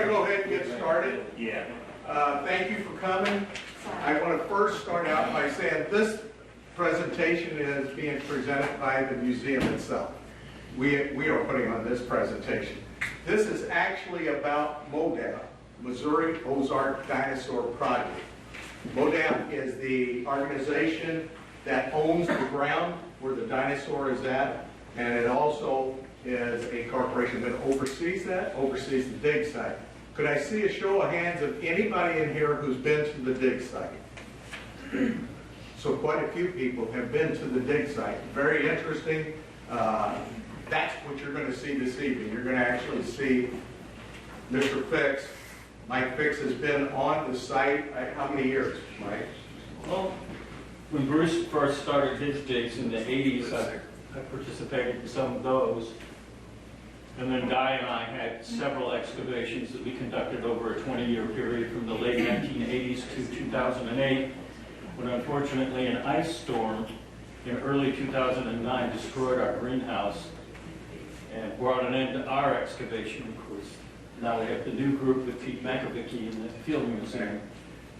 to go ahead and get started. Yeah. Thank you for coming. I want to first start out by saying this presentation is being presented by the museum itself. We are putting on this presentation. This is actually about MODAP, Missouri Ozark Dinosaur Project. MODAP is the organization that owns the ground where the dinosaur is at, and it also is a corporation that oversees the dig site. Could I see a show of hands of anybody in here who's been to the dig site? So quite a few people have been to the dig site. Very interesting. That's what you're going to see this evening. You're going to actually see Mr. Fix. Mike Fix has been on the site, how many years, Mike? Well, when Bruce first started his digs in the 80s, I participated in some of those. And then Guy and I had several excavations that we conducted over a 20-year period from the late 1980s to 2008, when unfortunately an ice storm in early 2009 destroyed our greenhouse and brought an end to our excavation. Of course, now we have the new group with Pete Makovicky in the Field Museum.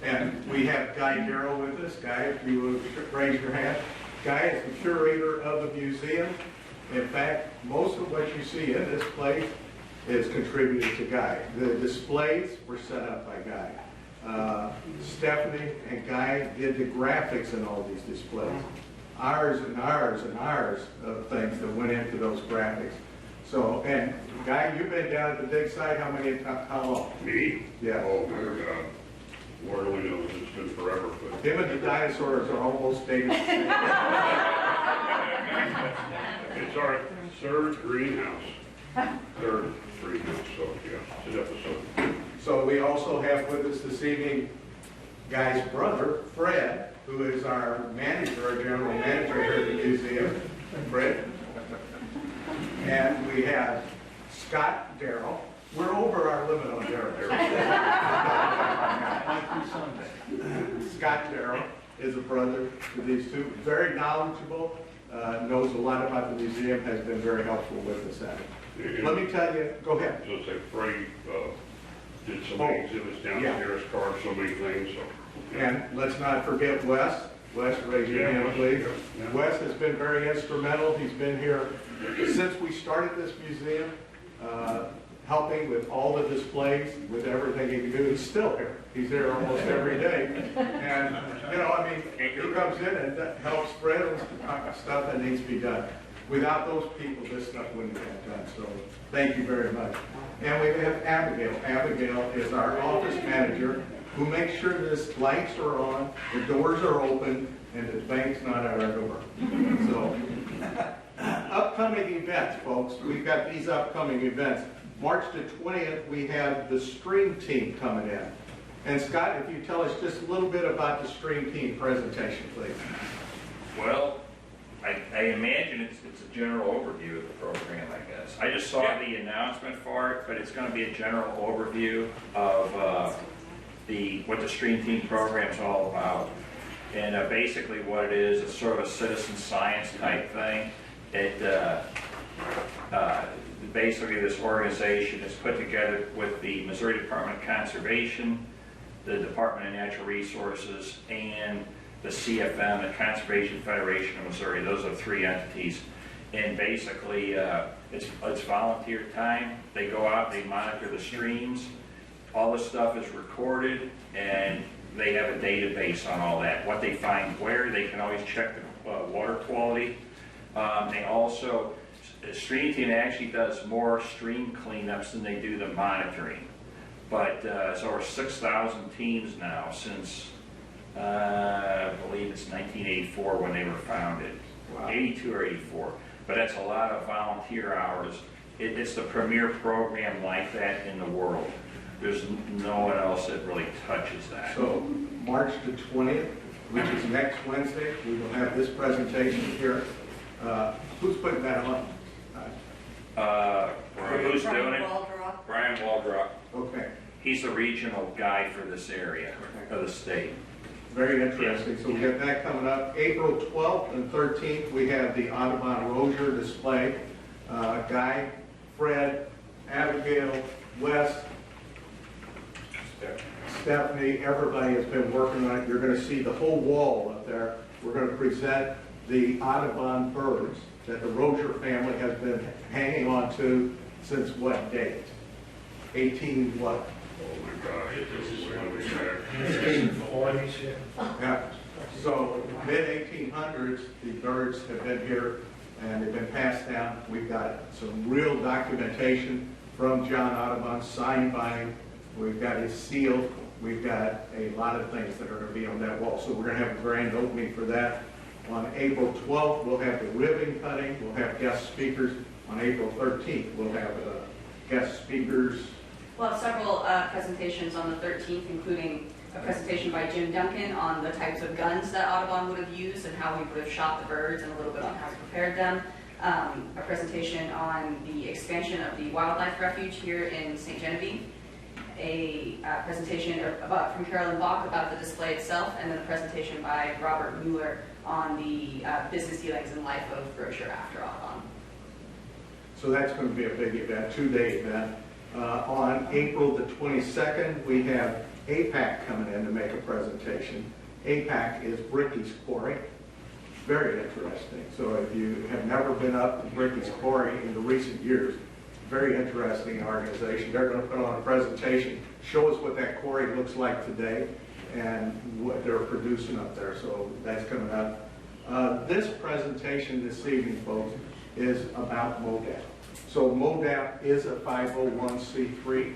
And we have Guy Darrow with us. Guy, if you would raise your hand. Guy is the curator of the museum. In fact, most of what you see in this place is contributed to Guy. The displays were set up by Guy. Stephanie and Guy did the graphics in all these displays. Hours and hours and hours of things that went into those graphics. So, and Guy, you've been down at the dig site how long? Me? Yeah. Oh, my God. Lord only knows, it's been forever. But Him and the dinosaurs are almost dated the same. it's our third greenhouse. Third greenhouse, so yeah, it's an episode. So we also have with us this evening Guy's brother, Fred, who is our manager, our general manager here at the museum. Fred. And we have Scott Darrow. We're over our limit on Darrow. Scott Darrow is a brother to these two. Very knowledgeable, knows a lot about the museum, has been very helpful with us at it. Let me tell you, go ahead. So say Freddie did so many exhibits downstairs, carved so many things. So. And let's not forget Wes. Wes, raise your hand, please. Yeah. Wes has been very instrumental. He's been here since we started this museum, helping with all the displays, with everything he can do. He's still here. He's here almost every day. And, you know, I mean, he comes in and helps spread stuff that needs to be done. Without those people, this stuff wouldn't have been done. So thank you very much. And we have Abigail. Abigail is our office manager, who makes sure the lights are on, the doors are open, and the bank's not at our door. So, upcoming events, folks. We've got these upcoming events. March the 20th, we have the stream team coming in. And Scott, if you tell us just a little bit about the stream team presentation, please. Well, I imagine it's a general overview of the program, I guess. I just saw the announcement for it, but it's going to be a general overview of what the stream team program is all about. And basically what it is, it's sort of a citizen science type thing. Basically this organization is put together with the Missouri Department of Conservation, the Department of Natural Resources, and the CFM, the Conservation Federation of Missouri. Those are three entities. And basically it's volunteer time. They go out, they monitor the streams. All the stuff is recorded, and they have a database on all that. What they find where, they can always check the water quality. They also, the stream team actually does more stream cleanups than they do the monitoring. But it's over 6,000 teams now since, I believe it's 1984 when they were founded. Wow. 82 or 84. But that's a lot of volunteer hours. It's the premier program like that in the world. There's no one else that really touches that. So March the 20th, which is next Wednesday, we will have this presentation here. Who's putting that on? Who's doing it? Brian Waldrock. Okay. He's the regional guy for this area of the state. Very interesting. So we have that coming up. April 12th and 13th, we have the Audubon Rozier display. Guy, Fred, Abigail, Wes, Stephanie, everybody has been working on it. You're going to see the whole wall up there. We're going to present the Audubon birds that the Rozier family has been hanging on to since what date? 18 what? Oh my gosh, this is way back. 1840s, Yeah. So mid-1800s, the birds have been here and they've been passed down. We've got some real documentation from John Audubon, signed by him. We've got his seal. We've got a lot of things that are going to be on that wall. So we're going to have a grand opening for that. On April 12th, we'll have the ribbon cutting. We'll have guest speakers. On April 13th, we'll have guest speakers. We'll have several presentations on the 13th, including a presentation by Jim Duncan on the types of guns that Audubon would have used and how we would have shot the birds and a little bit on how we prepared them. A presentation on the expansion of the wildlife refuge here in St. Genevieve. A presentation from Carolyn Bach about the display itself, and then a presentation by Robert Mueller on the business dealings and life of Rozier after Audubon. So that's going to be a big event, 2-day event. On April the 22nd, we have APAC coming in to make a presentation. APAC is Bricky's Quarry. Very interesting. So if you have never been up to Bricky's Quarry in the recent years, very interesting organization. They're going to put on a presentation, show us what that quarry looks like today and what they're producing up there. So that's coming up. This presentation this evening, folks, is about MODAP. So MODAP is a 501c3.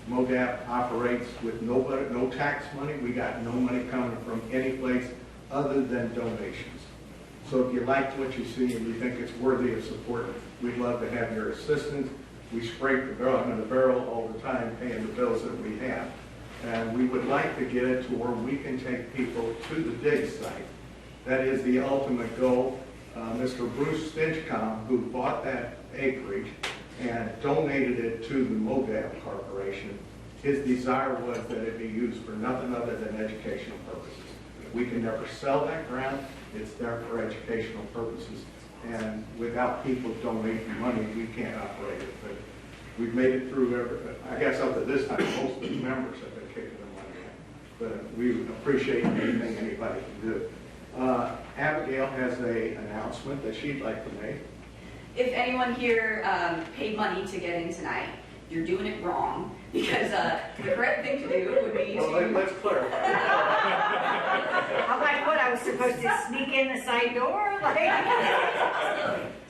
MODAP operates with no tax money. We got no money coming from any place other than donations. So if you like what you see and you think it's worthy of support, we'd love to have your assistance. We scrape the barrel, I'm in the barrel all the time paying the bills that we have. And we would like to get it to where we can take people to the dig site. That is the ultimate goal. Mr. Bruce Stinchcomb, who bought that acreage and donated it to the MODAP Corporation, his desire was that it be used for nothing other than educational purposes. We can never sell that ground. It's there for educational purposes. And without people donating money, we can't operate it. But we've made it through everything. I guess up to this time, most of the members have been kicking the money in. But we appreciate anything anybody can do. Abigail has an announcement that she'd like to make. If anyone here paid money to get in tonight, you're doing it wrong, because the correct thing to do would be Well, to... let's clarify. I'm like, what, I was supposed to sneak in the side door? Like,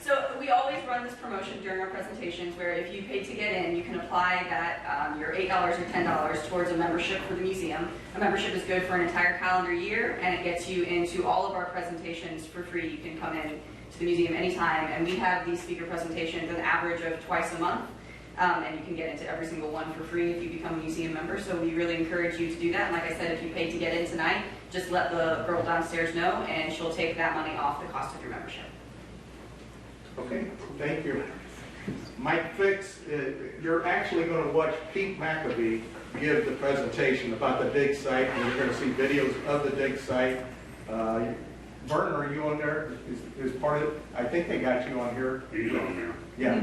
So we always run this promotion during our presentations where if you paid to get in, you can apply that your $8 or $10 towards a membership for the museum. A membership is good for an entire calendar year, and it gets you into all of our presentations for free. You can come in to the museum anytime, and we have these speaker presentations an average of twice a month. And you can get into every single one for free if you become a museum member. So we really encourage you to do that. And like I said, if you paid to get in tonight, just let the girl downstairs know, and she'll take that money off the cost of your membership. Okay, thank you. Mike Fix, you're actually going to watch Pete Makovicky give the presentation about the dig site, and you're going to see videos of the dig site. Vernon, are you on there? Is part of it? I think they got you on here. He's on there. Yeah.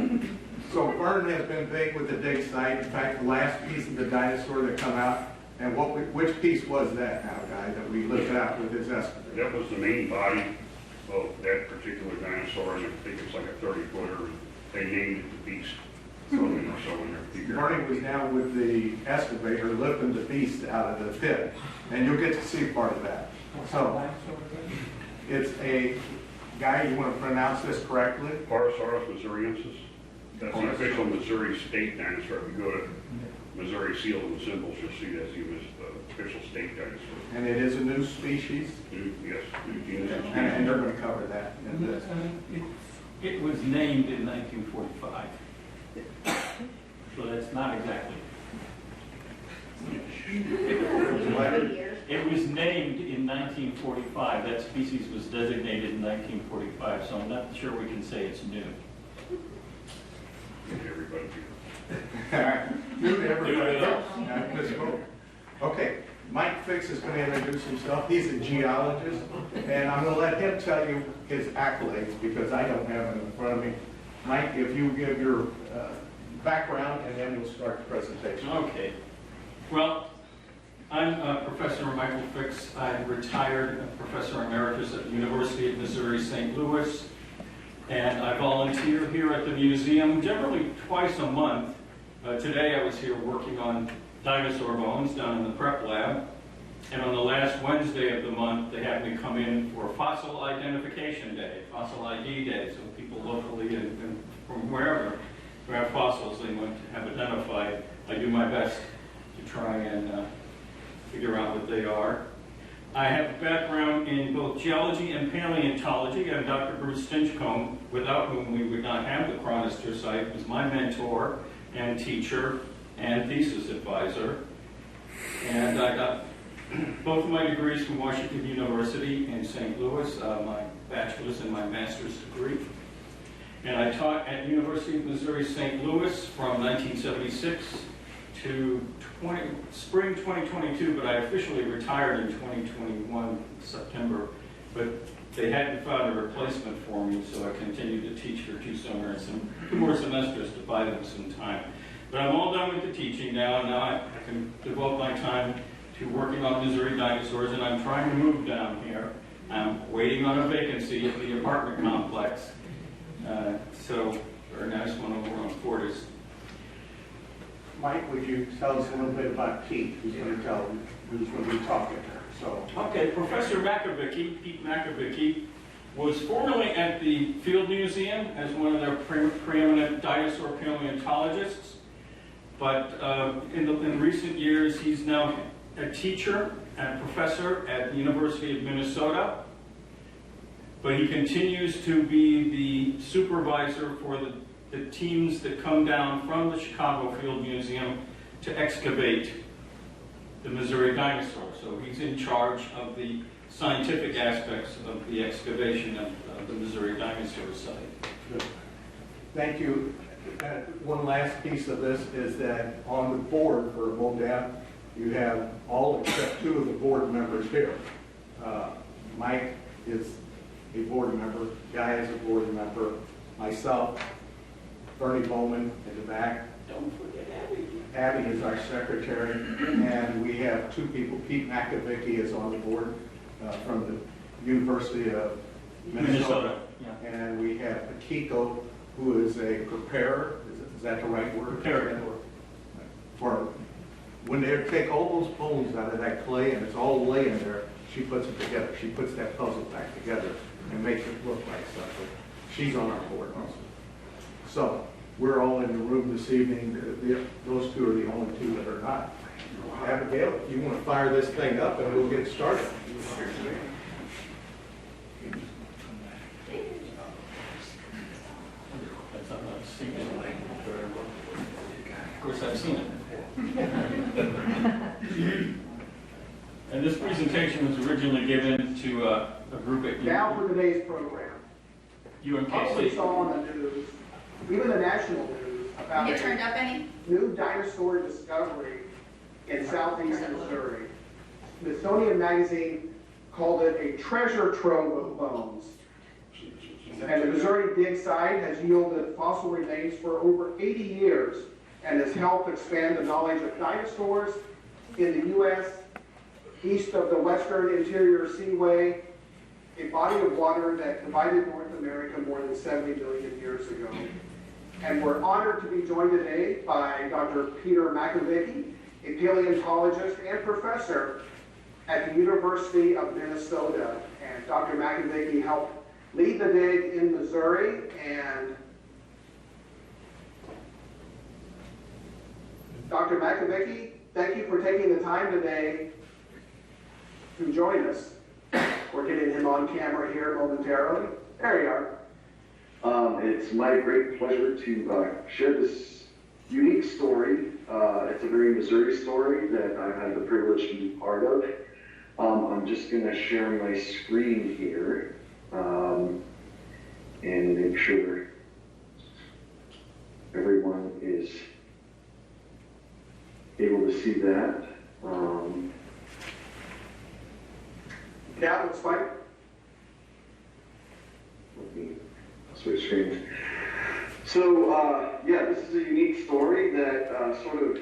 So Vernon has been big with the dig site. In fact, the last piece of the dinosaur that come out, and which piece was that now, guy, that we lifted out with his excavator? That was the main body of that particular dinosaur, and I think it's like a 30-footer. They named it the Beast. So in their figure. Vernon was down with the excavator lifting the beast out of the pit, and you'll get to see part of that. So it's a guy, you want to pronounce this correctly? Parasaurus missouriensis. That's the official Missouri state dinosaur. If you go to Missouri seals and symbols, you'll see that's the official state dinosaur. And it is a new species, Yes, new genus and and species. they're going to cover that in this. It was named in 1945. So that's not exactly. It was named in 1945. That species was designated in 1945, so I'm not sure we can say it's new. Everybody. All right, new to everybody else. Okay, Mike Fix is going to introduce himself. He's a geologist, and I'm going to let him tell you his accolades because I don't have them in front of me. Mike, if you give your background, and then we'll start the presentation. Okay. Well, I'm Professor Michael Fix. I'm retired Professor Emeritus at the University of Missouri St. Louis, and I volunteer here at the museum generally twice a month. Today I was here working on dinosaur bones down in the prep lab, and on the last Wednesday of the month they had me come in for Fossil Identification Day, Fossil ID Day, so people locally and from wherever who have fossils they want to have identified. I do my best to try and figure out what they are. I have a background in both geology and paleontology. I'm Dr. Bruce Stinchcomb, without whom we would not have the Chronister site, was my mentor and teacher and thesis advisor. And I got both of my degrees from Washington University in St. Louis, my bachelor's and my master's degree. And I taught at University of Missouri St. Louis from 1976 to spring 2022, but I officially retired in 2021, September. But they hadn't found a replacement for me, so I continued to teach for 2 summers and 2 more semesters to buy them some time. But I'm all done with the teaching now, and now I can devote my time to working on Missouri dinosaurs, and I'm trying to move down here. I'm waiting on a vacancy at the apartment complex. So, very nice one over on Fortis. Mike, would you tell us a little bit about Pete, who's going to be talking here? So, Okay, Professor Makovicky, Pete Makovicky, was formerly at the Field Museum as one of their preeminent dinosaur paleontologists, but in recent years he's now a teacher and professor at the University of Minnesota, but he continues to be the supervisor for the teams that come down from the Chicago Field Museum to excavate the Missouri dinosaurs. So he's in charge of the scientific aspects of the excavation of the Missouri dinosaur site. good. Thank you. One last piece of this is that on the board for MODAP, you have all except 2 of the board members here. Mike is a board member, Guy is a board member, myself, Bernie Bowman in the back. Don't forget Abby. Abby is our secretary, and we have 2 people. Pete Makovicky is on the board from the University of Minnesota. Yeah. And we have Akiko, who is a preparer, is that the right word? Preparer. For when they take all those bones out of that clay and it's all laying there, she puts it together. She puts that puzzle back together and makes it look like something. She's on our board also. So we're all in the room this evening. Those 2 are the only 2 that are not. Abigail, if you want to fire this thing up and we'll get started. That's not what I've seen it. Of course, I've seen it. And this presentation was originally given to a group at Now for today's program. Probably UMKC. saw on the news, even the national news, about Get turned a up any? new dinosaur discovery in southeast Missouri. Smithsonian Magazine called it a treasure trove of bones. And the Missouri dig site has yielded fossil remains for over 80 years and has helped expand the knowledge of dinosaurs in the U.S. east of the western interior seaway, a body of water that divided North America more than 70 million years ago. And we're honored to be joined today by Dr. Peter Makovicky, a paleontologist and professor at the University of Minnesota. And Dr. Makovicky helped lead the dig in Missouri, and Dr. Makovicky, thank you for taking the time today to join us. We're getting him on camera here momentarily. There you are. It's my great pleasure to share this unique story. It's a very Missouri story that I've had the privilege to be part of. I'm just going to share my screen here and make sure everyone is able to see that. Yeah, looks fine. Let me switch screens. So, yeah, this is a unique story that sort of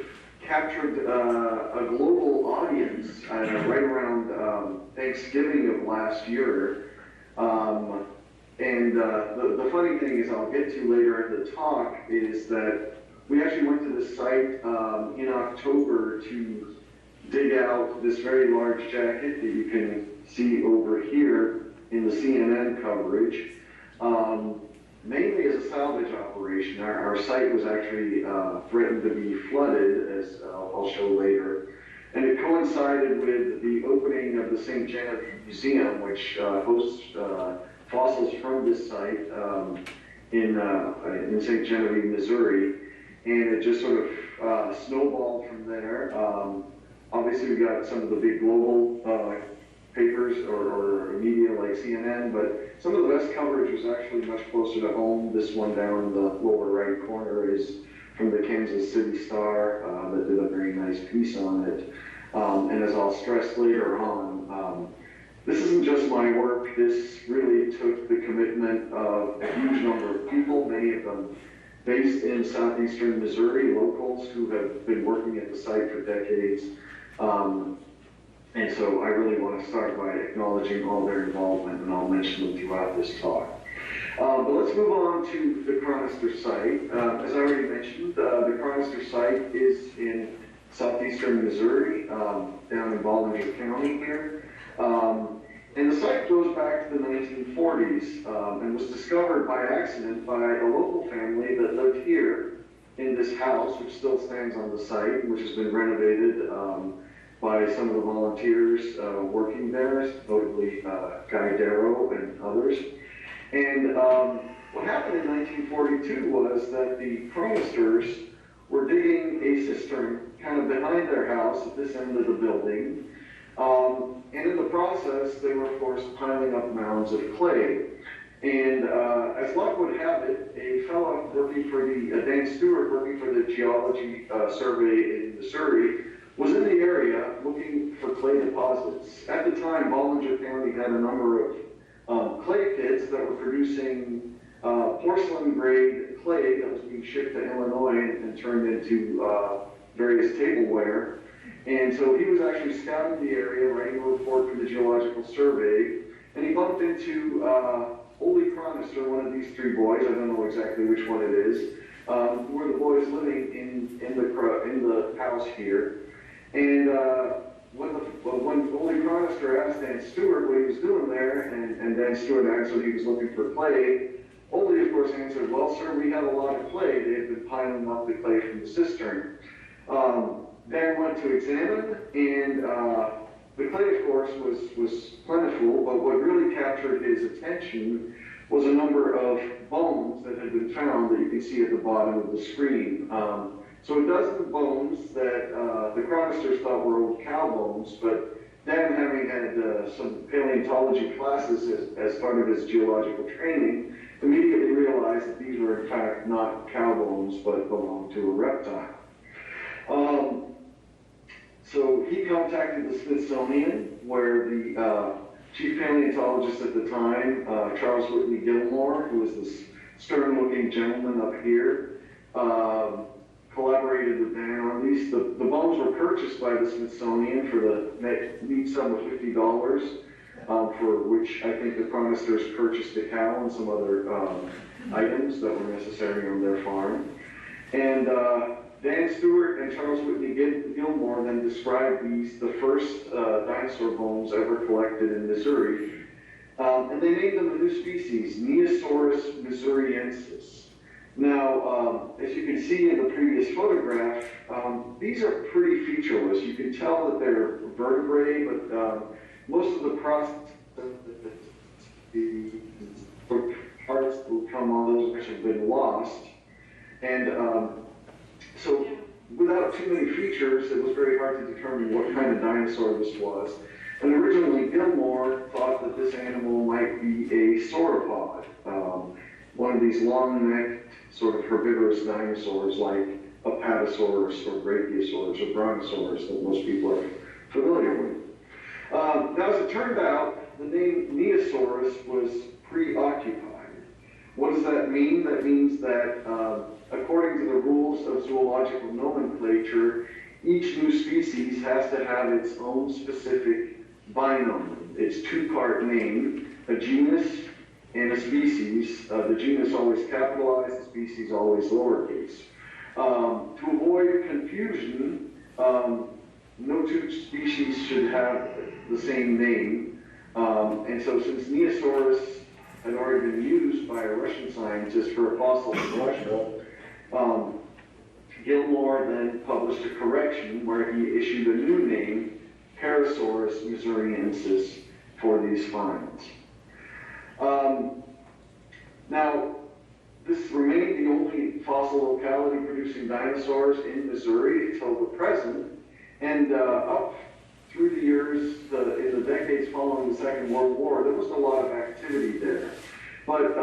captured a global audience right around Thanksgiving of last year. The funny thing is, I'll get to later in the talk, is that we actually went to this site in October to dig out this very large jacket that you can see over here in the CNN coverage, mainly as a salvage operation. Our site was actually threatened to be flooded, as I'll show later. And it coincided with the opening of the St. Genevieve Museum, which hosts fossils from this site in St. Genevieve, Missouri. And it just sort of snowballed from there. Obviously, we got some of the big global papers or media like CNN, but some of the best coverage was actually much closer to home. This one down in the lower right corner is from the Kansas City Star that did a very nice piece on it. And as I'll stress later on, this isn't just my work. This really took the commitment of a huge number of people, many of them based in southeastern Missouri, locals who have been working at the site for decades. And so I really want to start by acknowledging all their involvement, and I'll mention them throughout this talk. But let's move on to the Chronister site. As I already mentioned, the Chronister site is in southeastern Missouri, down in Ballinger County here. And the site goes back to the 1940s and was discovered by accident by a local family that lived here in this house, which still stands on the site, which has been renovated by some of the volunteers working there, notably Guy Darrow and others. And what happened in 1942 was that the Chronisters were digging a cistern kind of behind their house at this end of the building. And in the process, they were, of course, piling up mounds of clay. And as luck would have it, a fellow working for Dan Stewart, working for the Geology Survey in Missouri, was in the area looking for clay deposits. At the time, Ballinger County had a number of clay pits that were producing porcelain-grade clay that was being shipped to Illinois and turned into various tableware. And so he was actually scouting the area, writing a report for the Geological Survey, and he bumped into Ole Chronister, one of these three boys, I don't know exactly which one it is, who were the boys living in the house here. And when Ole Chronister asked Dan Stewart what he was doing there, and Dan Stewart answered he was looking for clay, Ole, of course, answered, well, sir, we had a lot of clay. They had been piling up the clay from the cistern. Dan went to examine, and the clay, of course, was plentiful, but what really captured his attention was a number of bones that had been found that you can see at the bottom of the screen. So a dozen bones that the Chronisters thought were old cow bones, but Dan, having had some paleontology classes as part of his geological training, immediately realized that these were in fact not cow bones, but belonged to a reptile. So he contacted the Smithsonian, where the chief paleontologist at the time, Charles Whitney Gilmore, who was this stern-looking gentleman up here, collaborated with Dan on these. The bones were purchased by the Smithsonian for the neat sum of $50, for which I think the Chronisters purchased a cow and some other items that were necessary on their farm. And Dan Stewart and Charles Whitney Gilmore then described these, the first dinosaur bones ever collected in Missouri. And they named them a new species, Neosaurus missouriensis. Now, as you can see in the previous photograph, these are pretty featureless. You can tell that they're vertebrae, but most of the process, the parts that will come on those which have been lost. And so without too many features, it was very hard to determine what kind of dinosaur this was. And originally, Gilmore thought that this animal might be a sauropod, one of these long-necked, sort of herbivorous dinosaurs like Apatosaurus or Brachiosaurus or Brontosaurus that most people are familiar with. Now, as it turned out, the name Neosaurus was preoccupied. What does that mean? That means that according to the rules of zoological nomenclature, each new species has to have its own specific binomial. It's two-part name, a genus and a species. The genus always capitalized, the species always lowercase. To avoid confusion, no two species should have the same name. And so since Neosaurus had already been used by a Russian scientist for a fossil in Russia, Gilmore then published a correction where he issued a new name, Parasaurus missouriensis, for these finds. Now, this remained the only fossil locality producing dinosaurs in Missouri until the present, and up through the years, in the decades following the Second World War, there wasn't a lot of activity there. But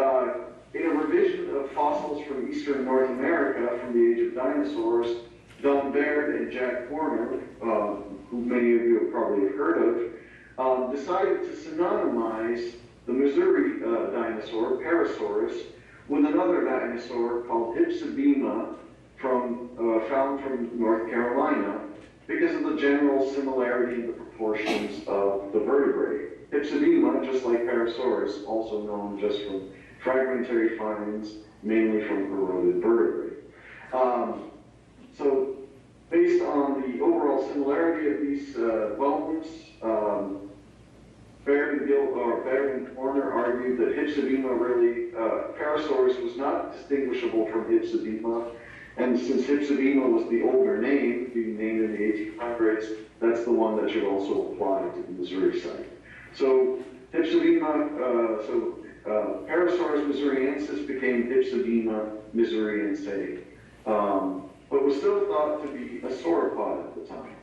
in a revision of fossils from eastern North America from the age of dinosaurs, Don Baird and Jack Horner, who many of you have probably heard of, decided to synonymize the Missouri dinosaur, Parasaurus, with another dinosaur called Hypsibema, found from North Carolina, because of the general similarity in the proportions of the vertebrae. Hypsibema, just like Parasaurus, also known just from fragmentary finds, mainly from eroded vertebrae. So, based on the overall similarity of these bones, Baird and Horner argued that Hypsibema really, Parasaurus was not distinguishable from Hypsibema, and since Hypsibema was the older name, being named in the 1800s, that's the one that should also apply to the Missouri site. So Parasaurus missouriensis became Hypsibema missouriense, but was still thought to be a sauropod at the time.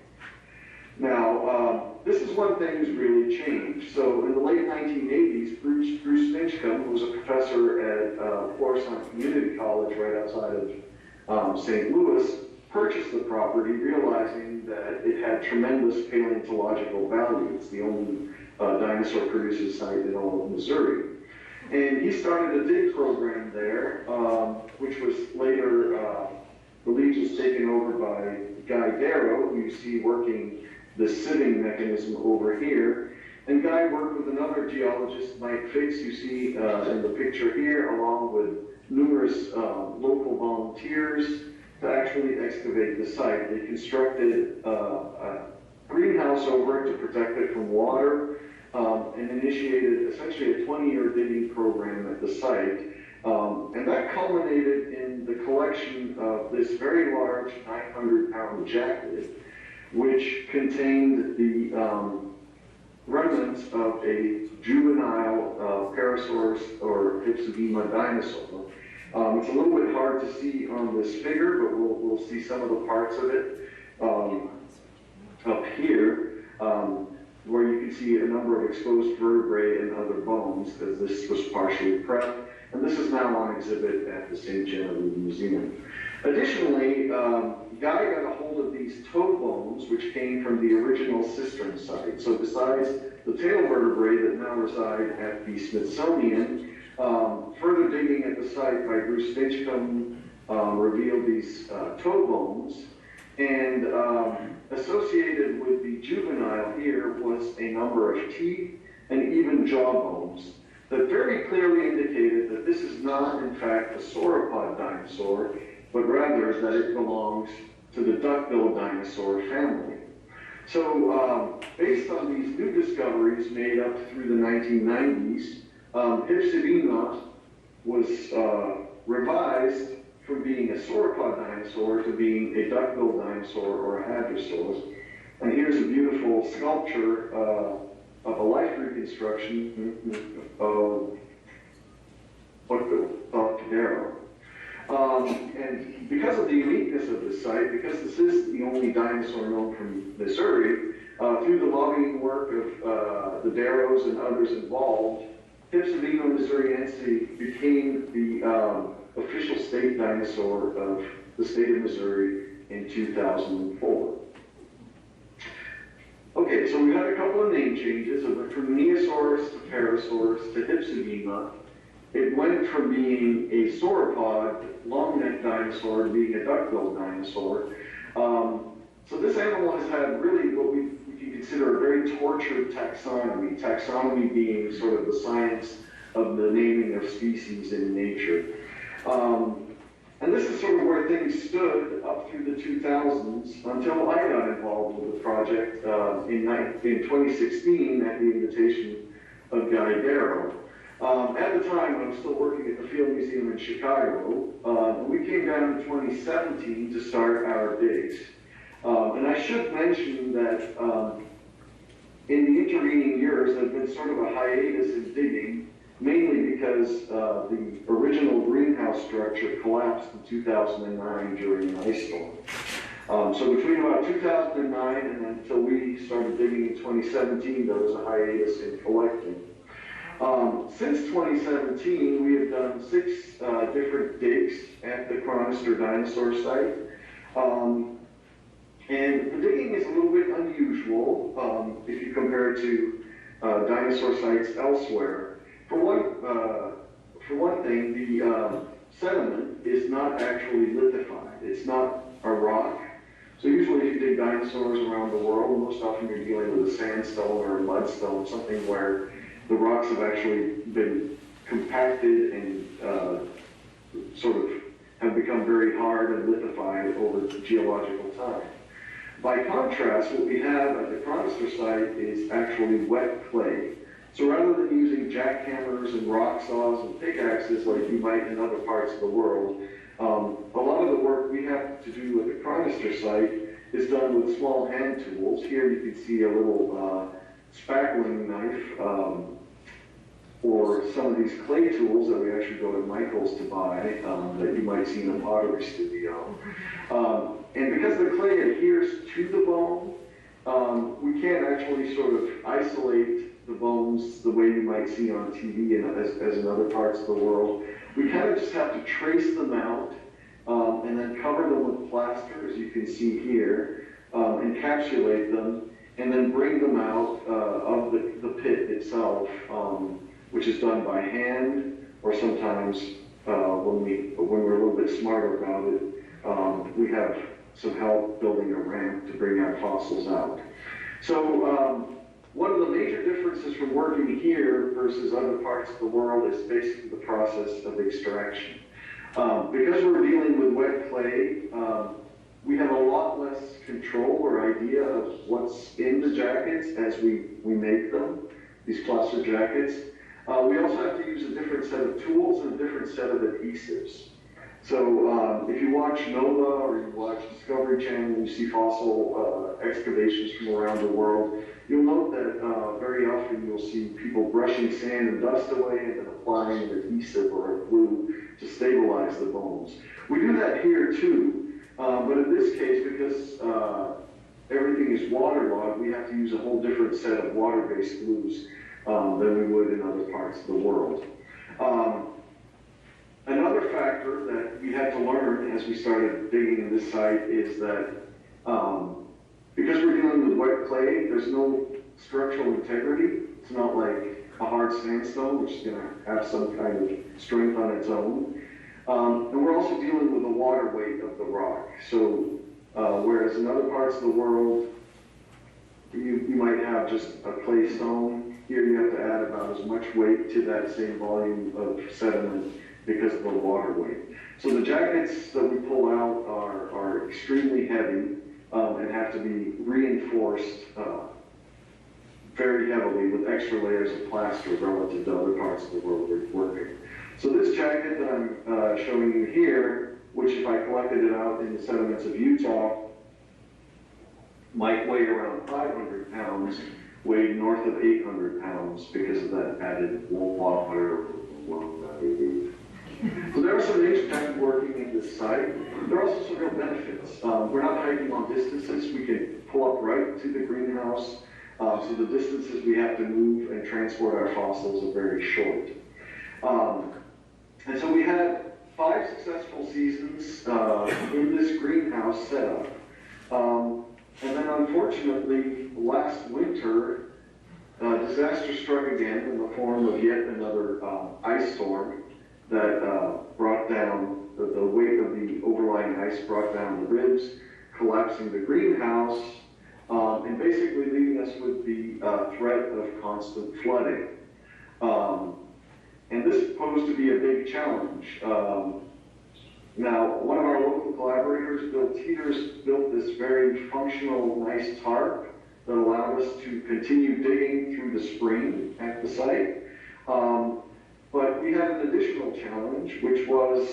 Now, this is when things really changed. So in the late 1980s, Bruce Finchcombe, who was a professor at Florissant Community College right outside of St. Louis, purchased the property, realizing that it had tremendous paleontological value. It's the only dinosaur producing site in all of Missouri. And he started a dig program there, which was later, believed was taken over by Guy Darrow, who you see working the sieving mechanism over here. And Guy worked with another geologist, Mike Fix, you see in the picture here, along with numerous local volunteers to actually excavate the site. They constructed a greenhouse over it to protect it from water, and initiated essentially a 20-year digging program at the site. And that culminated in the collection of this very large 900-pound jacklid, which contained the remnants of a juvenile Parasaurus or Hypsibema dinosaur. It's a little bit hard to see on this figure, but we'll see some of the parts of it up here, where you can see a number of exposed vertebrae and other bones, as this was partially prepped. And this is now on exhibit at the St. Genevieve Museum. Additionally, Guy got a hold of these toe bones, which came from the original cistern site. So besides the tail vertebrae that now reside at the Smithsonian, further digging at the site by Bruce Finchcombe revealed these toe bones. And associated with the juvenile here was a number of teeth and even jaw bones that very clearly indicated that this is not, in fact, a sauropod dinosaur, but rather that it belongs to the duck-billed dinosaur family. So, based on these new discoveries made up through the 1990s, Hypsibema was revised from being a sauropod dinosaur to being a duck-billed dinosaur or a hadrosaur. And here's a beautiful sculpture of a life reconstruction of Dr. Darrow. And because of the uniqueness of this site, because this is the only dinosaur known from Missouri, through the lobbying work of the Darrows and others involved, Hypsibema missouriense became the official state dinosaur of the state of Missouri in 2004. Okay, so we had a couple of name changes. It went from Neosaurus to Parasaurus to Hypsibema. It went from being a sauropod, long-necked dinosaur, to being a duck-billed dinosaur. So this animal has had really what we can consider a very tortured taxonomy, taxonomy being sort of the science of the naming of species in nature. And this is sort of where things stood up through the 2000s until I got involved with the project in 2016 at the invitation of Guy Darrow. At the time, I was still working at the Field Museum in Chicago. We came down in 2017 to start our digs. And I should mention that in the intervening years, there's been sort of a hiatus in digging, mainly because the original greenhouse structure collapsed in 2009 during an ice storm. So between about 2009 and until we started digging in 2017, there was a hiatus in collecting. Since 2017, we have done 6 different digs at the Curator dinosaur site. And the digging is a little bit unusual if you compare it to dinosaur sites elsewhere. For one thing, the sediment is not actually lithified. It's not a rock. So usually if you dig dinosaurs around the world, most often you're dealing with a sandstone or a mudstone, something where the rocks have actually been compacted and sort of have become very hard and lithified over geological time. By contrast, what we have at the Curator site is actually wet clay. So rather than using jackhammers and rock saws and pickaxes like you might in other parts of the world, a lot of the work we have to do at the Curator site is done with small hand tools. Here you can see a little spackling knife, or some of these clay tools that we actually go to Michael's to buy, that you might see in a pottery studio. And because the clay adheres to the bone, we can't actually sort of isolate the bones the way you might see on TV and as in other parts of the world. We kind of just have to trace them out and then cover them with plaster, as you can see here, encapsulate them, and then bring them out of the pit itself, which is done by hand, or sometimes when we're a little bit smarter about it, we have some help building a ramp to bring our fossils out. So one of the major differences from working here versus other parts of the world is basically the process of extraction. Because we're dealing with wet clay, we have a lot less control or idea of what's in the jackets as we make them, these plaster jackets. We also have to use a different set of tools and a different set of adhesives. So if you watch NOVA or you watch Discovery Channel and you see fossil excavations from around the world, you'll note that very often you'll see people brushing sand and dust away and then applying an adhesive or a glue to stabilize the bones. We do that here too, but in this case, because everything is waterlogged, we have to use a whole different set of water-based glues than we would in other parts of the world. Another factor that we had to learn as we started digging in this site is that because we're dealing with wet clay, there's no structural integrity. It's not like a hard sandstone, which is going to have some kind of strength on its own. And we're also dealing with the water weight of the rock. So whereas in other parts of the world, you might have just a clay stone, here you have to add about as much weight to that same volume of sediment because of the water weight. So the jackets that we pull out are extremely heavy and have to be reinforced very heavily with extra layers of plaster relative to other parts of the world we're working. So this jacket that I'm showing you here, which if I collected it out in the sediments of Utah, might weigh around 500 pounds, weighed north of 800 pounds because of that added water. So there are some things working in this site. There are also some real benefits. We're not hiking long distances. We can pull up right to the greenhouse. So the distances we have to move and transport our fossils are very short. And so we had 5 successful seasons in this greenhouse setup. And then unfortunately, last winter, disaster struck again in the form of yet another ice storm that brought down, the weight of the overlying ice brought down the ribs, collapsing the greenhouse, and basically leaving us with the threat of constant flooding. And this posed to be a big challenge. Now, one of our local collaborators, Bill Teeters, built this very functional, nice tarp that allowed us to continue digging through the spring at the site. But we had an additional challenge, which was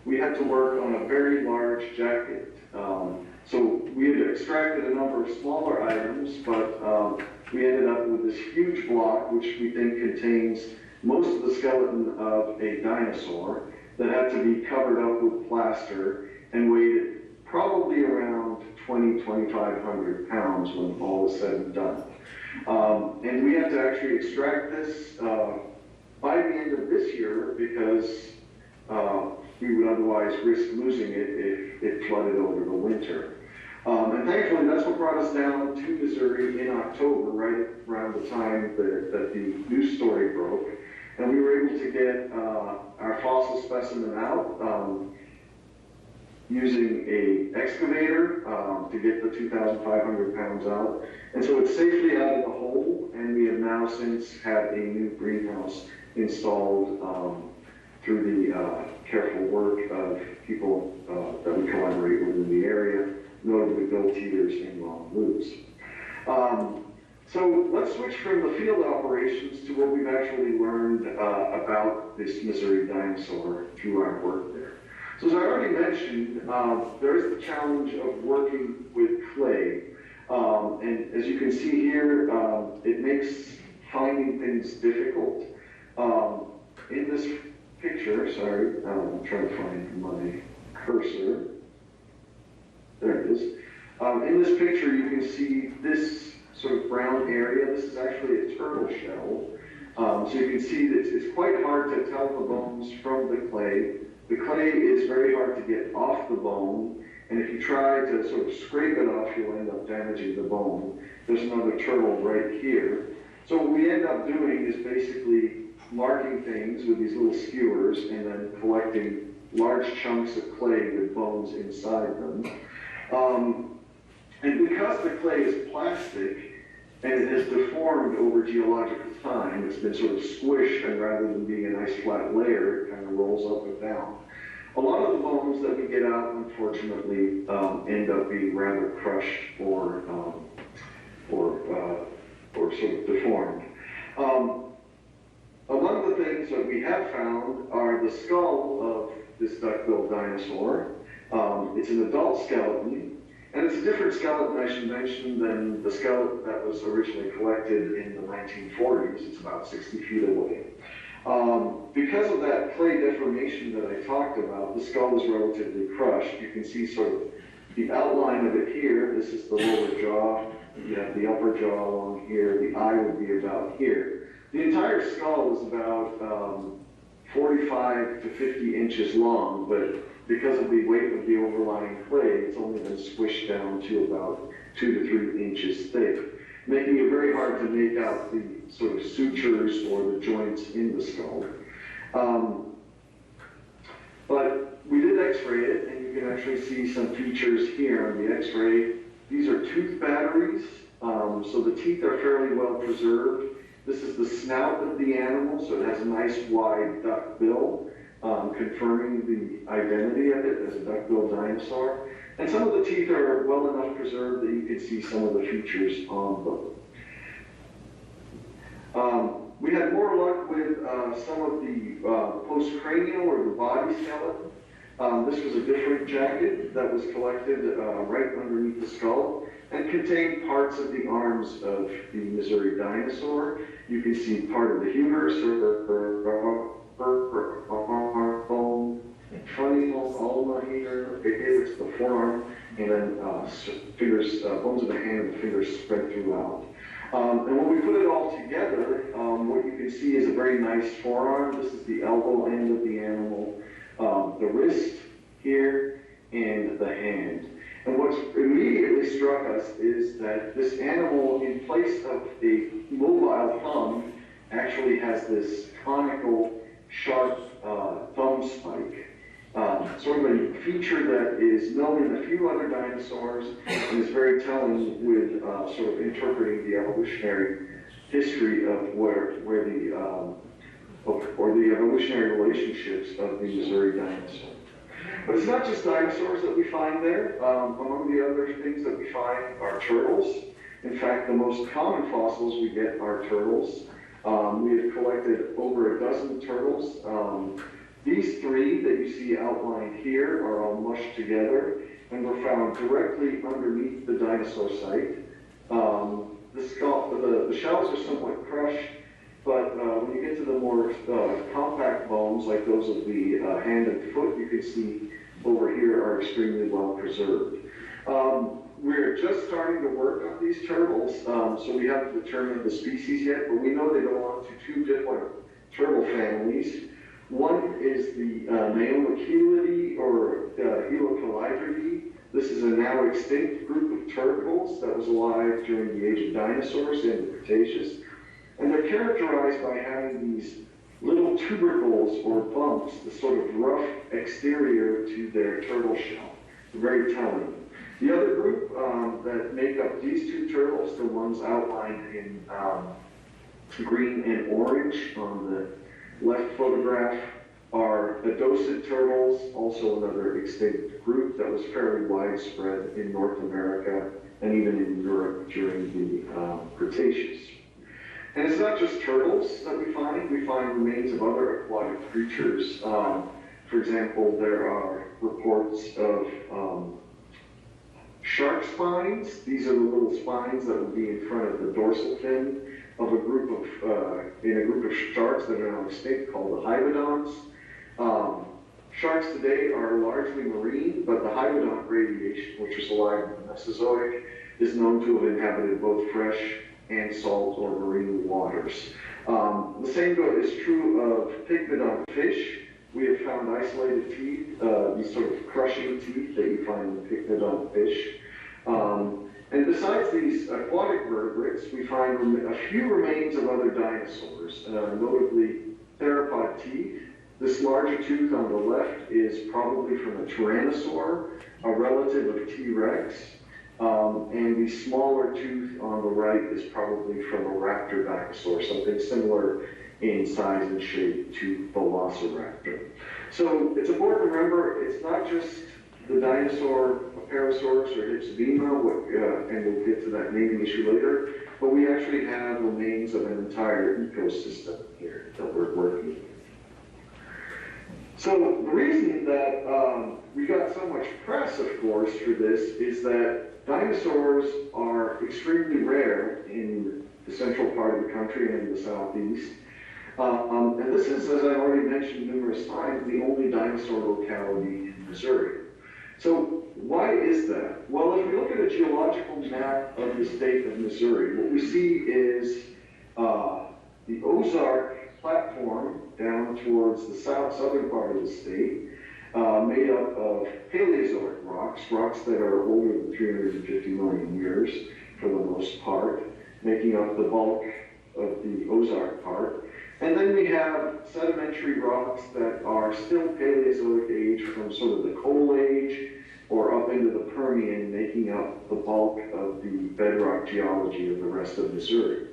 we had to work on a very large jacket. So we had extracted a number of smaller items, but we ended up with this huge block, which we think contains most of the skeleton of a dinosaur that had to be covered up with plaster and weighed probably around 2,500 pounds when all is said and done. And we had to actually extract this by the end of this year because we would otherwise risk losing it if it flooded over the winter. And thankfully, that's what brought us down to Missouri in October, right around the time that the news story broke. And we were able to get our fossil specimen out using an excavator to get the 2,500 pounds out. And so it's safely out of the hole, and we have now since had a new greenhouse installed through the careful work of people that we collaborate with in the area, notably Bill Teeters and Ron Lewis. So let's switch from the field operations to what we've actually learned about this Missouri dinosaur through our work there. So as I already mentioned, there is the challenge of working with clay. And as you can see here, it makes finding things difficult. In this picture, sorry, I'm trying to find my cursor. There it is. In this picture, you can see this sort of brown area. This is actually a turtle shell. So you can see that it's quite hard to tell the bones from the clay. The clay is very hard to get off the bone, and if you try to sort of scrape it off, you'll end up damaging the bone. There's another turtle right here. So what we end up doing is basically marking things with these little skewers and then collecting large chunks of clay with bones inside them. And because the clay is plastic and it has deformed over geological time, it's been sort of squished, and rather than being a nice flat layer, it kind of rolls up and down. A lot of the bones that we get out, unfortunately, end up being rather crushed or sort of deformed. Among the things that we have found are the skull of this duck-billed dinosaur. It's an adult skeleton, and it's a different skeleton, I should mention, than the skeleton that was originally collected in the 1940s. It's about 60 feet away. Because of that clay deformation that I talked about, the skull is relatively crushed. You can see sort of the outline of it here. This is the lower jaw. You have the upper jaw along here. The eye would be about here. The entire skull is about 45 to 50 inches long, but because of the weight of the overlying clay, it's only been squished down to about 2 to 3 inches thick, making it very hard to make out the sort of sutures or the joints in the skull. But we did x-ray it, and you can actually see some features here on the x-ray. These are tooth batteries, so the teeth are fairly well preserved. This is the snout of the animal, so it has a nice wide duck bill, confirming the identity of it as a duck-billed dinosaur. And some of the teeth are well enough preserved that you can see some of the features on them. We had more luck with some of the postcranial or the body skeleton. This was a different jacket that was collected right underneath the skull and contained parts of the arms of the Missouri dinosaur. You can see part of the humerus or bone, funny ulna here. It's the forearm, and then fingers, bones of the hand and fingers spread throughout. And when we put it all together, what you can see is a very nice forearm. This is the elbow end of the animal, the wrist here, and the hand. And what's immediately struck us is that this animal, in place of a mobile thumb, actually has this conical, sharp thumb spike. sort of a feature that is known in a few other dinosaurs and is very telling with sort of interpreting the evolutionary history of where the or the evolutionary relationships of the Missouri dinosaur. But it's not just dinosaurs that we find there. Among the other things that we find are turtles. In fact, the most common fossils we get are turtles. We have collected over a dozen turtles. These three that you see outlined here are all mushed together and were found directly underneath the dinosaur site. The shells are somewhat crushed, but when you get to the more compact bones, like those of the hand and foot, you can see over here are extremely well preserved. We're just starting to work on these turtles, so we haven't determined the species yet, but we know they belong to two different turtle families. One is the Neomachilidae or Helicalidridae. This is a now extinct group of turtles that was alive during the age of dinosaurs in the Cretaceous. And they're characterized by having these little tubercles or bumps, the sort of rough exterior to their turtle shell. Very telling. The other group that make up these two turtles, the ones outlined in green and orange on the left photograph, are Adocid turtles, also another extinct group that was fairly widespread in North America and even in Europe during the Cretaceous. And it's not just turtles that we find remains of other aquatic creatures. For example, there are reports of shark spines. These are the little spines that would be in front of the dorsal fin of a group of sharks that are now extinct called the hybodonts. Sharks today are largely marine, but the hybodont radiation, which was alive in the Mesozoic, is known to have inhabited both fresh and salt or marine waters. The same is true of pygmodont fish. We have found isolated teeth, these sort of crushing teeth that you find in pygmodont fish. And besides these aquatic vertebrates, we find a few remains of other dinosaurs, notably theropod teeth. This larger tooth on the left is probably from a tyrannosaur, a relative of T-Rex. And the smaller tooth on the right is probably from a raptor dinosaur, something similar in size and shape to Velociraptor. So it's important to remember it's not just the dinosaur Parasaurus or Hypsodema, and we'll get to that naming issue later, but we actually have remains of an entire ecosystem here that we're working with. So the reason that we got so much press, of course, for this is that dinosaurs are extremely rare in the central part of the country and in the southeast. And this is, as I already mentioned numerous times, the only dinosaur locality in Missouri. So why is that? Well, if we look at a geological map of the state of Missouri, what we see is the Ozark platform down towards the southern part of the state, made up of Paleozoic rocks that are older than 350 million years for the most part, making up the bulk of the Ozark part. And then we have sedimentary rocks that are still Paleozoic age from sort of the Coal Age or up into the Permian, making up the bulk of the bedrock geology of the rest of Missouri.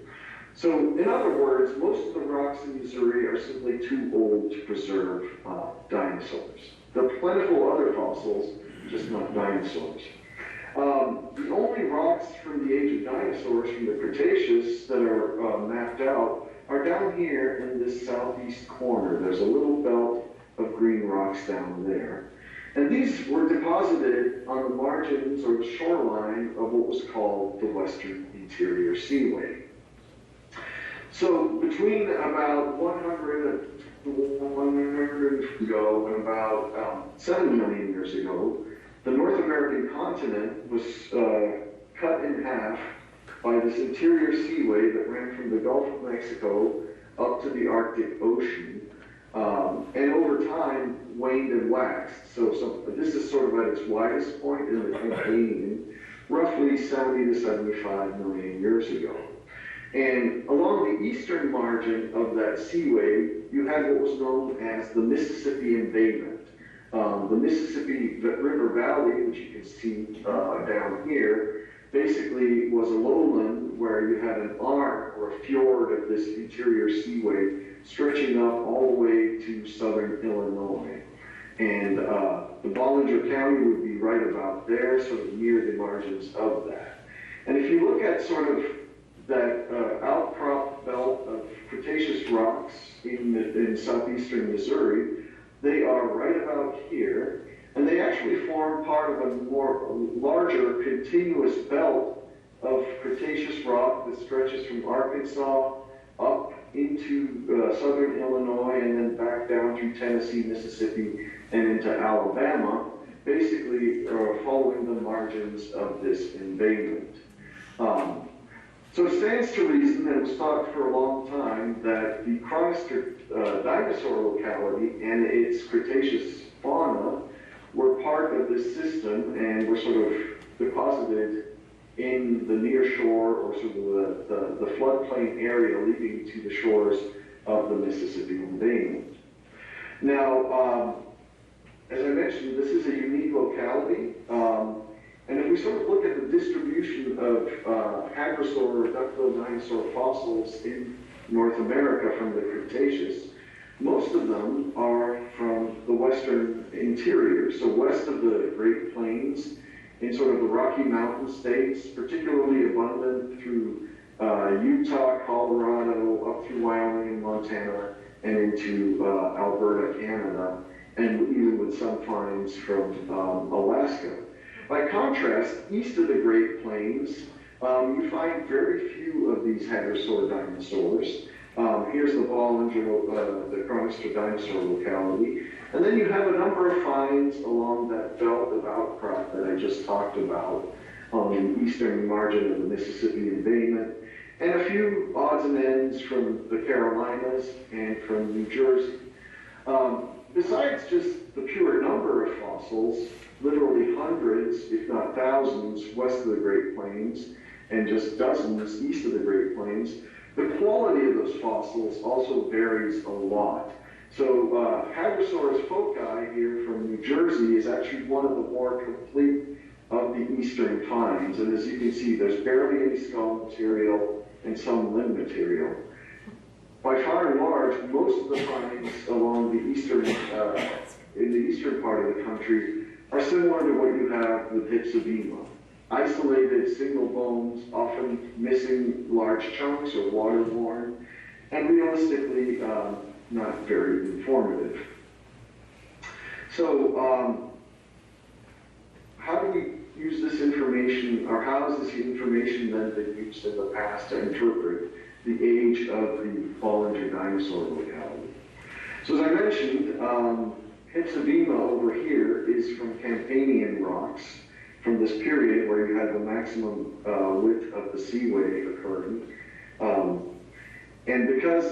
So, in other words, most of the rocks in Missouri are simply too old to preserve dinosaurs. There are plentiful other fossils, just not dinosaurs. The only rocks from the age of dinosaurs from the Cretaceous that are mapped out are down here in this southeast corner. There's a little belt of green rocks down there. And these were deposited on the margins or the shoreline of what was called the Western Interior Seaway. So between about 100 ago and about 7 million years ago, the North American continent was cut in half by this interior seaway that ran from the Gulf of Mexico up to the Arctic Ocean, and over time waned and waxed. So this is sort of at its widest point in the Campanian, roughly 70 to 75 million years ago. And along the eastern margin of that seaway, you had what was known as the Mississippi Embayment. The Mississippi River Valley, which you can see down here, basically was a lowland where you had an arm or a fjord of this interior seaway stretching up all the way to southern Illinois. And the Bollinger County would be right about there, sort of near the margins of that. And if you look at sort of that outcrop belt of Cretaceous rocks in southeastern Missouri, they are right about here. And they actually form part of a larger continuous belt of Cretaceous rock that stretches from Arkansas up into southern Illinois and then back down through Tennessee, Mississippi, and into Alabama, basically following the margins of this embayment. So it stands to reason, and it was thought for a long time, that the Chronister dinosaur locality and its Cretaceous fauna were part of this system and were sort of deposited in the near shore or sort of the floodplain area leading to the shores of the Mississippi embayment. Now, as I mentioned, this is a unique locality. And if we sort of look at the distribution of hadrosaur or duckbill dinosaur fossils in North America from the Cretaceous, most of them are from the western interior, so west of the Great Plains, in sort of the Rocky Mountain states, particularly abundant through Utah, Colorado, up through Wyoming and Montana, and into Alberta, Canada, and even with some finds from Alaska. By contrast, east of the Great Plains, you find very few of these hadrosaur dinosaurs. Here's the Bollinger, the Chronister dinosaur locality. And then you have a number of finds along that belt of outcrop that I just talked about on the eastern margin of the Mississippi embayment, and a few odds and ends from the Carolinas and from New Jersey. Besides just the pure number of fossils, literally hundreds, if not thousands, west of the Great Plains, and just dozens east of the Great Plains, the quality of those fossils also varies a lot. So Hadrosaurus foci here from New Jersey is actually one of the more complete of the eastern finds. And as you can see, there's barely any skull material and some limb material. By far and large, most of the finds along the eastern, in the eastern part of the country are similar to what you have with Hypsibema. Isolated single bones, often missing large chunks or waterborne, and realistically not very informative. So how do we use this information, or how has this information then been used in the past to interpret the age of the Bollinger dinosaur locality? So as I mentioned, Hypsibema over here is from Campanian rocks from this period where you had the maximum width of the seaway occurring. And because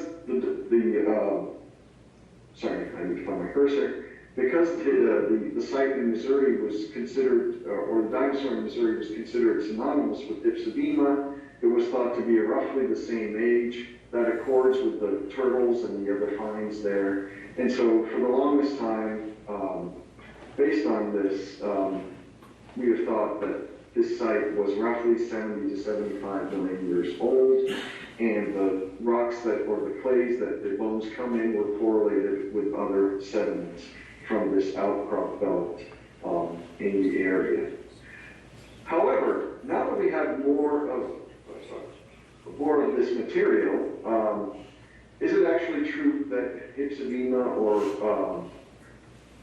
sorry, I need to find my cursor. Because the site in Missouri was considered, or the dinosaur in Missouri was considered synonymous with Hypsibema, it was thought to be roughly the same age. That accords with the turtles and the other finds there. And so for the longest time, based on this, we have thought that this site was roughly 70 to 75 million years old, and the rocks that, or the clays that the bones come in were correlated with other sediments from this outcrop belt in the area. However, now that we have more of this material, is it actually true that Hypsibema or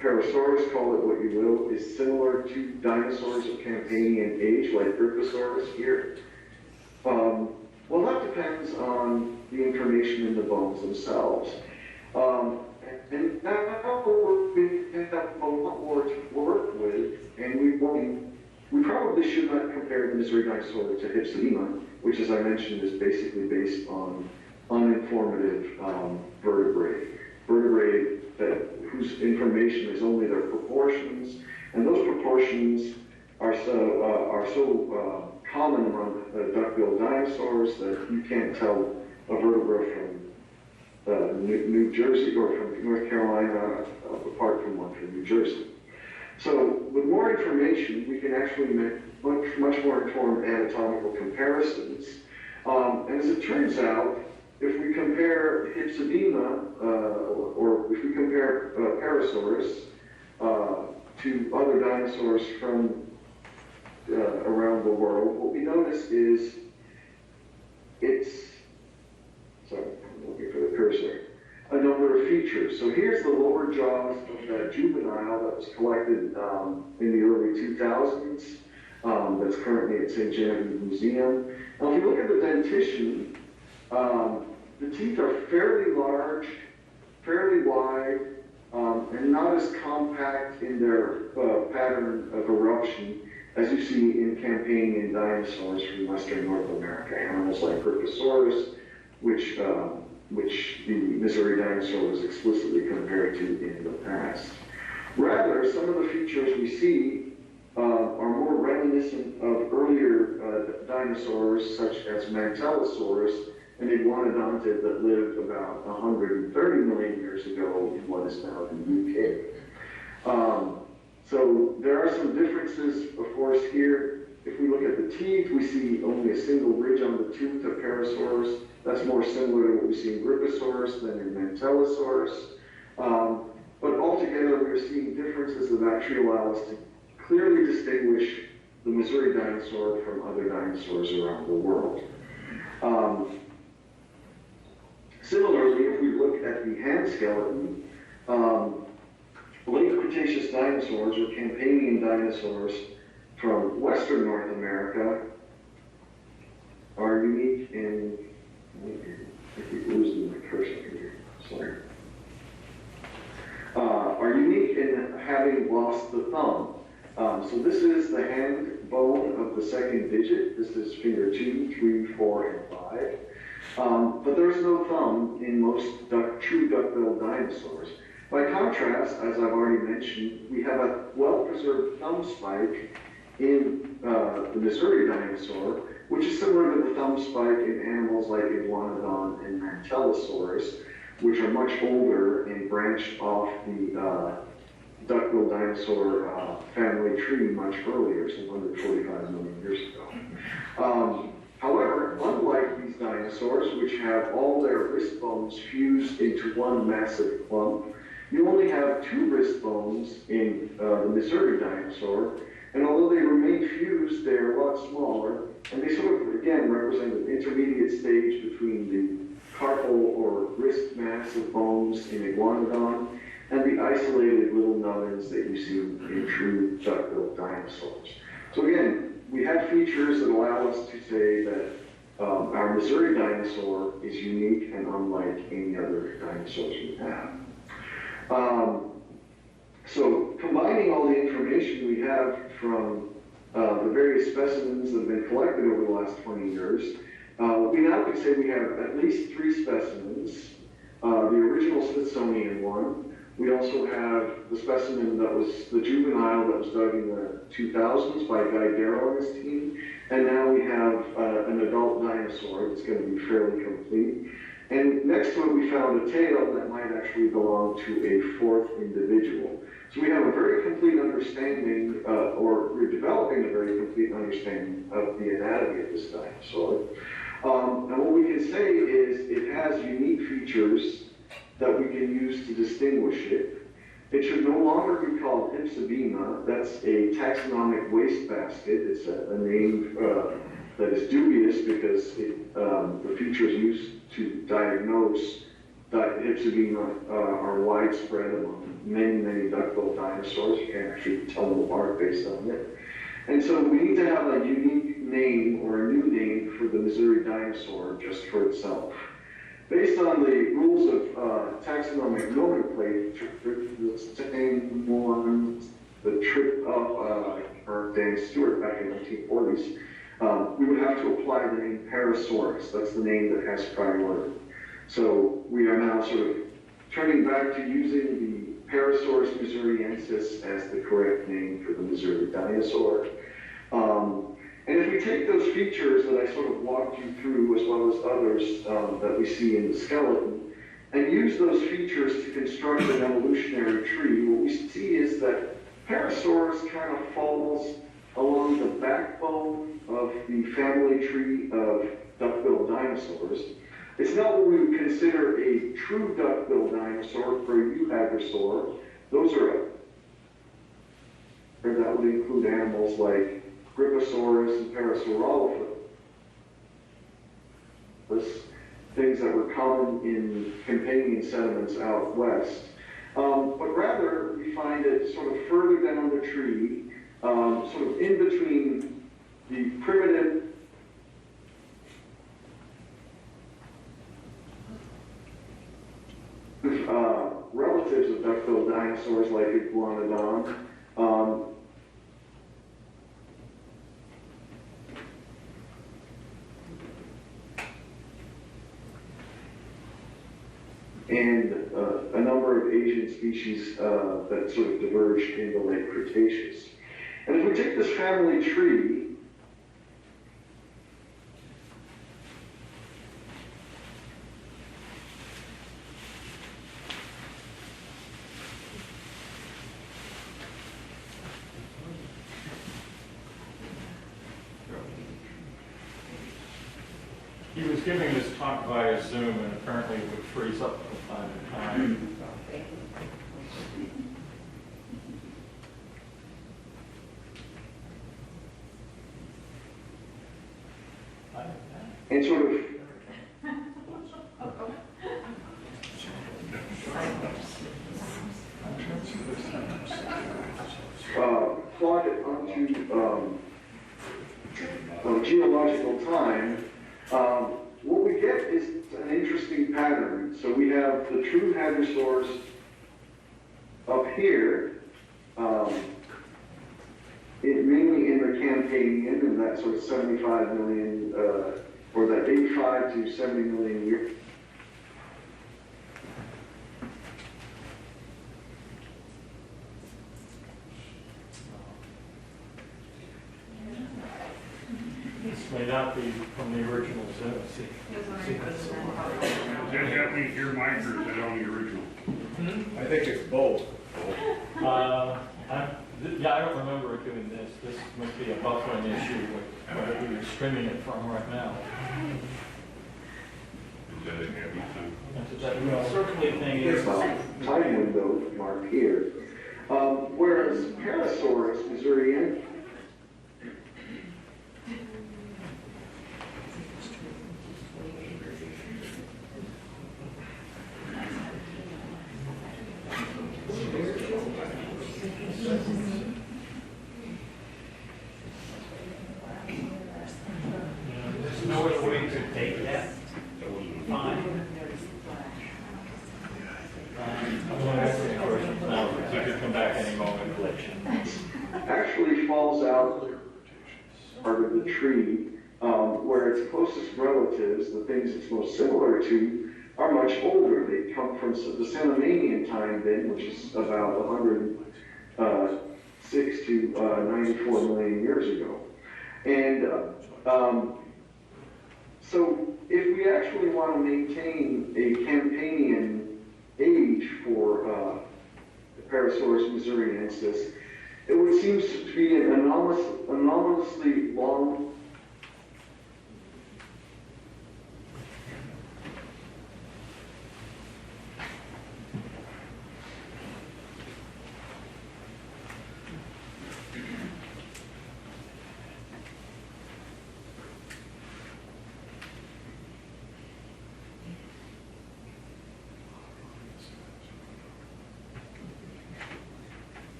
Parasaurus, call it what you will, is similar to dinosaurs of Campanian age, like Gryphosaurus here? Well, that depends on the information in the bones themselves. And now we have a lot more to work with, and we probably should not compare the Missouri dinosaur to Hypsibema, which, as I mentioned, is basically based on uninformative vertebrae whose information is only their proportions, and those proportions are so common among duck-billed dinosaurs that you can't tell a vertebra from New Jersey or from North Carolina apart from one from New Jersey. So with more information, we can actually make much more informed anatomical comparisons. And as it turns out, if we compare Hypsibema, or if we compare Parasaurus to other dinosaurs from around the world, what we notice is sorry, I'm looking for the cursor, a number of features. So here's the lower jaws of that juvenile that was collected in the early 2000s. That's currently at St. Genevieve Museum. Now, if you look at the dentition, the teeth are fairly large, fairly wide, and not as compact in their pattern of eruption as you see in Campanian dinosaurs from Western North America, animals like Herpetosaurus, which the Missouri dinosaur was explicitly compared to in the past. Rather, some of the features we see are more reminiscent of earlier dinosaurs, such as Mantellosaurus, an iguanodonted that lived about 130 million years ago in what is now the UK. So there are some differences, of course, here. If we look at the teeth, we see only a single ridge on the tooth of Parasaurus. That's more similar to what we see in Griposaurus than in Mantellosaurus. But altogether, we're seeing differences that actually allow us to clearly distinguish the Missouri dinosaur from other dinosaurs around the world. Similarly, if we look at the hand skeleton, late Cretaceous dinosaurs or Campanian dinosaurs from Western North America are unique in, I keep losing my cursor here, sorry. Are unique in having lost the thumb. So this is the hand bone of the second digit. This is finger 2, 3, 4, and 5. But there's no thumb in most true duck-billed dinosaurs. By contrast, as I've already mentioned, we have a well-preserved thumb spike in the Missouri dinosaur, which is similar to the thumb spike in animals like Iguanodon and Mantellosaurus, which are much older and branched off the duck-billed dinosaur family tree much earlier, some 145 million years ago. However, unlike these dinosaurs, which have all their wrist bones fused into one massive clump, you only have 2 wrist bones in the Missouri dinosaur, and although they remain fused, they're a lot smaller, and they sort of, again, represent an intermediate stage between the carpal or wrist mass of bones in Iguanodon and the isolated little nubbins that you see in true duck-billed dinosaurs. So again, we have features that allow us to say that our Missouri dinosaur is unique and unlike any other dinosaurs we have. So combining all the information we have from the various specimens that have been collected over the last 20 years, we now can say we have at least 3 specimens, the original Smithsonian one. We also have the specimen that was the juvenile that was dug in the 2000s by Guy Darrow and his team, and now we have an adult dinosaur that's going to be fairly complete. And next to it, we found a tail that might actually belong to a 4th individual. So we have a very complete understanding, or we're developing a very complete understanding of the anatomy of this dinosaur. And what we can say is it has unique features that we can use to distinguish it. It should no longer be called Hypsibema. That's a taxonomic wastebasket. It's a name that is dubious because the features used to diagnose Hypsibema are widespread among many duck-billed dinosaurs. You can't actually tell them apart based on it. And so we need to have a unique name or a new name for the Missouri dinosaur just for itself. Based on the rules of taxonomic nomenclature, the same ones that tripped up Dan Stewart back in the 1940s, we would have to apply the name Parasaurus. That's the name that has priority. So we are now sort of turning back to using the Parasaurus missouriensis as the correct name for the Missouri dinosaur. And if we take those features that I sort of walked you through, as well as others that we see in the skeleton, and use those features to construct an evolutionary tree, what we see is that Parasaurus kind of falls along the backbone of the family tree of duck-billed dinosaurs. It's not what we would consider a true duck-billed dinosaur for a euhadrosaur. Those are, or that would include animals like Griposaurus and Parasaurolophus, things that were common in Campanian sediments out west. But rather, we find it sort of further down the tree, sort of in between the primitive relatives of duck-billed dinosaurs like Iguanodon, and a number of Asian species that sort of diverged in the late Cretaceous. And if we take this family tree, He was giving this talk via Zoom and apparently it would freeze up from time to time. and sort of plot it onto geological time, what we get is an interesting pattern. So we have the true hadrosaurs up here, mainly in the Campanian, in that sort of 75 million, or that 85 to 70 million years. This may not be from the original Zoom. Does that happening here, Mike, or is that on the original? I think it's both. Yeah, I don't remember it doing this. This must be a buffering issue with whatever you're streaming it from right now. Is that a happy thing? That circling thing is Time window mark here. Whereas Parasaurus missouriensis there's no other way to date that. Fine. I'm going to ask any questions now. He could come back any moment. actually falls out part of the tree, where its closest relatives, the things it's most similar to, are much older. They come from the Cenomanian time then, which is about 106 to 94 million years ago. And so if we actually want to maintain a Campanian age for Parasaurus missouriensis, it would seem to be an anomalously long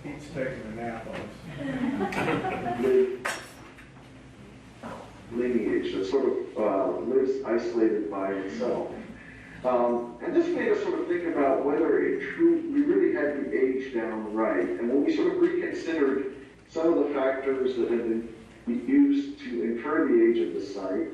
Pete's taking a nap on us. lineage that sort of lives isolated by itself. And this made us sort of think about whether we really had the age down right. And when we sort of reconsidered some of the factors that had been used to infer the age of the site,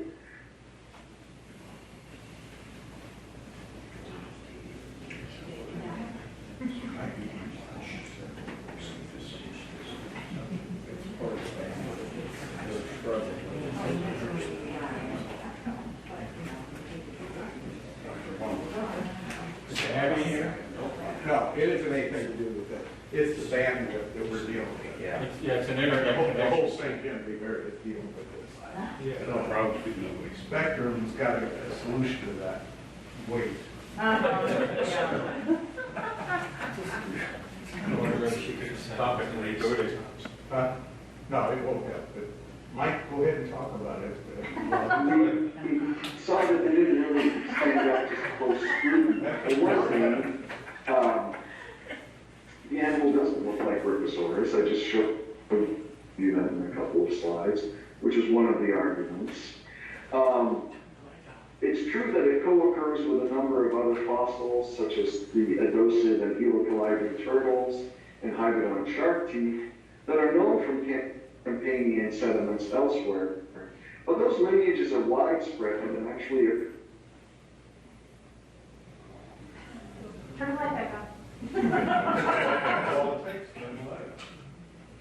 No, it isn't anything to do with that. It's the bandwidth that we're dealing with. Yeah. It's an internet The whole connection. thing can be very dealing with this. No problem, speaking of which. Spectrum's got a solution to that. Wait. Whether she could stop it and reboot it. No, it won't help, but Mike, go ahead and talk about it. we saw that they didn't really stand up to close scrutiny. For one thing, the animal doesn't look like Rhinoceros. I just showed you that in a couple of slides, which is one of the arguments. It's true that it co-occurs with a number of other fossils, such as the Adosid and Helicolybric turtles and Hybodon shark teeth, that are known from Campanian sediments elsewhere. But those lineages are widespread and actually Turn the light back on. That's all it takes, turn the light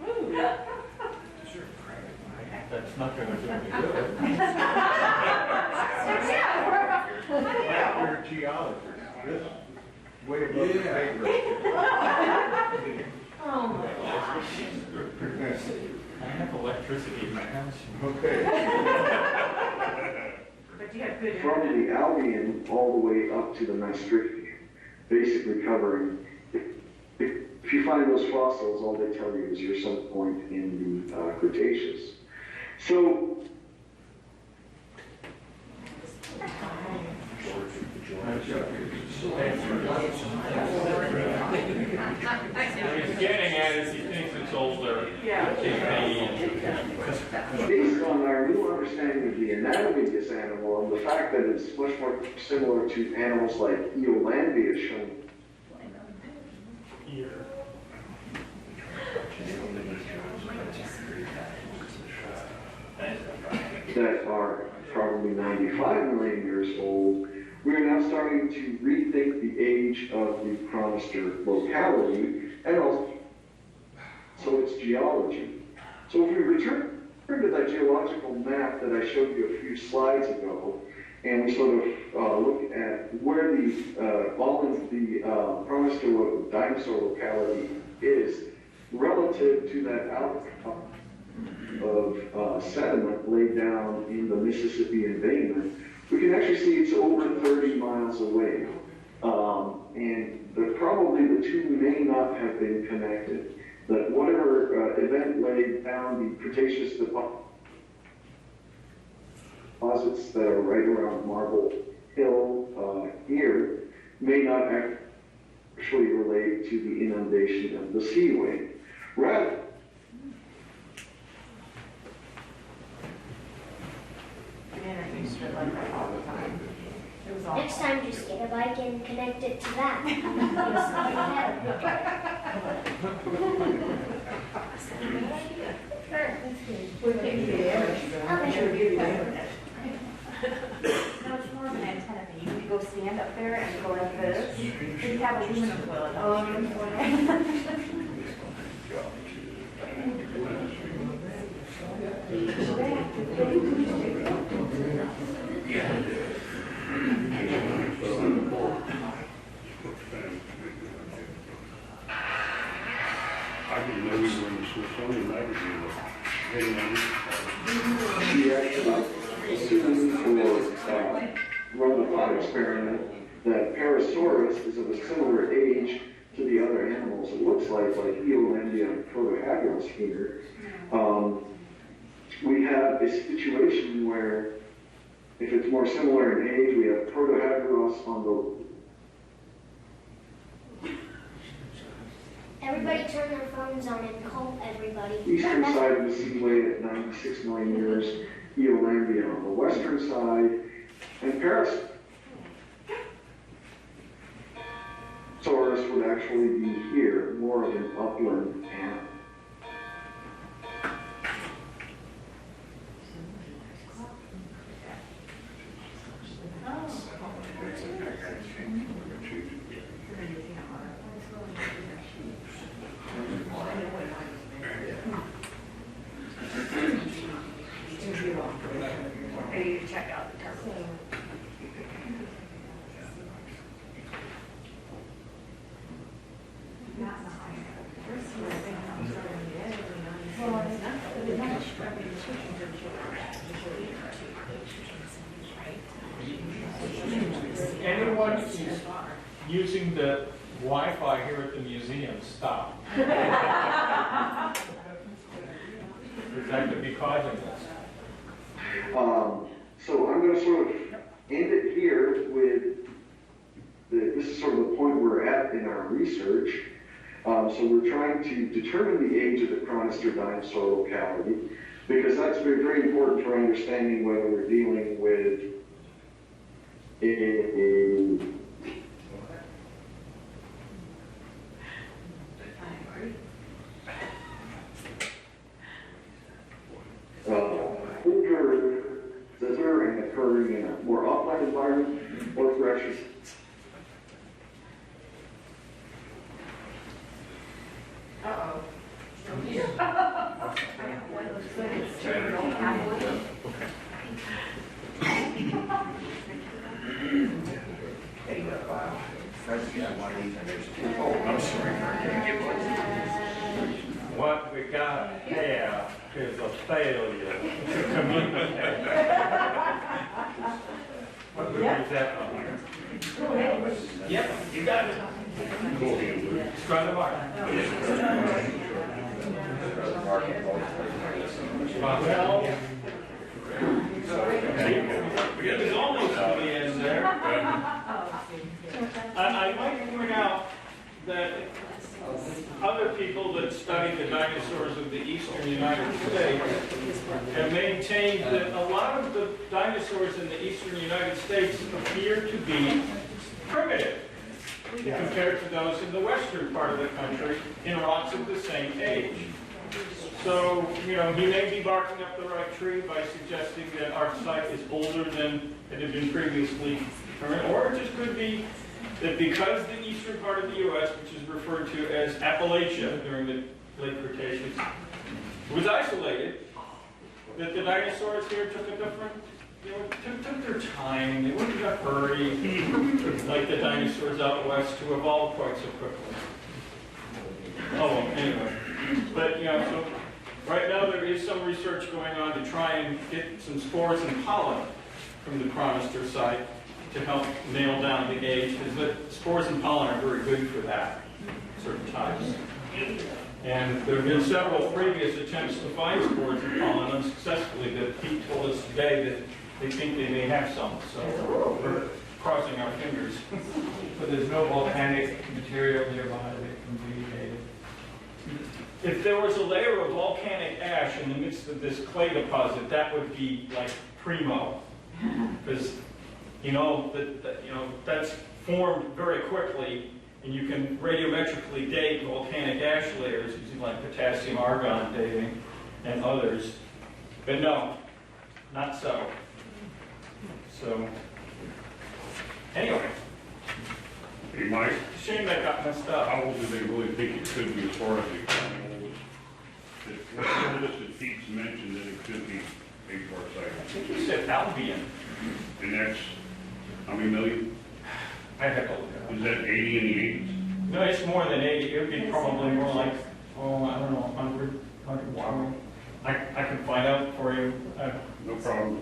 on. That's not going to do any good. We're geologists. This way above the paper. Oh my gosh. I have electricity in my house. Okay. But you have good. from the Albian all the way up to the Maastrichtian, basically covering. If you find those fossils, all they tell you is you're some point in the Cretaceous. So, What he's getting at is he thinks it's older. Yeah. based on our new understanding of the anatomy of this animal and the fact that it's much more similar to animals like Eolandia shown Here. that are probably 95 million years old, we are now starting to rethink the age of the Chronister locality and also its geology. So if we return to that geological map that I showed you a few slides ago, and we sort of look at where all of the Chronister dinosaur locality is relative to that outcrop of sediment laid down in the Mississippi embayment, we can actually see it's over 30 miles away. And probably the two may not have been connected. That whatever event laid down the Cretaceous deposits that are right around Marble Hill here may not actually relate to the inundation of the seaway. Rather, Next time, just get a bike and connect it to that. We'll take you there. Okay. No, it's more of an antenna thing. You can go stand up there and go like this. You have aluminum foil. Aluminum foil. I didn't know we were in the Smithsonian magazine. she actually assumed for run the thought experiment that Parasaurus is of a similar age to the other animals. It looks like Eolandia and Protohagros here. We have a situation where if it's more similar in age, we have Protohagros on the Everybody turn their phones on and call everybody. eastern side of the seaway at 96 million years, Eolandia on the western side, and actually be here, more of an upland animal. Ready to check out the turtle. Anyone who's using the Wi-Fi here at the museum, stop. Because that could be causing this. So I'm going to sort of end it here with, this is sort of the point we're at in our research. So we're trying to determine the age of the Chronister dinosaur locality, because that's very, very important for understanding whether we're dealing with a older visitor and occurring in a more upland environment or fresh. I'm sorry, I can't What we got here is a failure to communicate. What movie is that on? Yep, you got it. Strike the mark. Well, it was almost to the end there. I might point out that other people that study the dinosaurs of the eastern United States have maintained that a lot of the dinosaurs in the eastern United States appear to be primitive compared to those in the western part of the country in rocks of the same age. So, you know, he may be barking up the right tree by suggesting that our site is older than it had been previously determined, or it just could be that because the eastern part of the U.S., which is referred to as Appalachia during the late Cretaceous, was isolated, that the dinosaurs here took a different, you know, took their time. They weren't in a hurry, like the dinosaurs out west, to evolve quite so quickly. Oh, well, anyway. But, you know, so right now there is some research going on to try and get some spores and pollen from the Chronister site to help nail down the age, because the spores and pollen are very good for that, certain types. And there have been several previous attempts to find spores and pollen unsuccessfully that Pete told us today that they think they may have some, so we're crossing our fingers. But there's no volcanic material nearby that can be made. If there was a layer of volcanic ash in the midst of this clay deposit, that would be like primo, because you know that's formed very quickly, and you can radiometrically date volcanic ash layers using like potassium argon dating and others. But no, not so. So anyway, Hey, Mike, shame that got messed up. how old do they really think it could be as far as the oldest that Pete's mentioned that it could be a far I site? think he said Albion. And that's, how many million? I have to look it up. Is that 80 in the 80s? No, it's more than 80. It would be probably more like, oh, I don't know, 100, 120. I can find out for you No problem.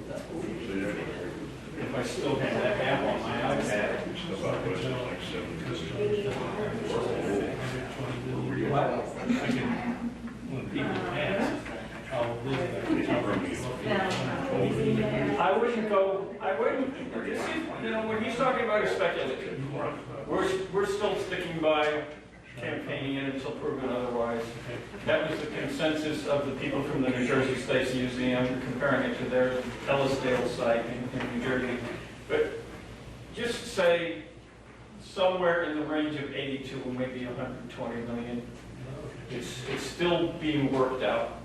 if I still have that map on my iPad. It's about west, it's like 70. I can, when people pass, I'll visit. I wouldn't go, you know, when he's talking about a speculative, we're still sticking by campaigning it until proven otherwise. That was the consensus of the people from the New Jersey State Museum, comparing it to their Ellisdale site in New Jersey. But just say somewhere in the range of 82 or maybe 120 million. It's still being worked out.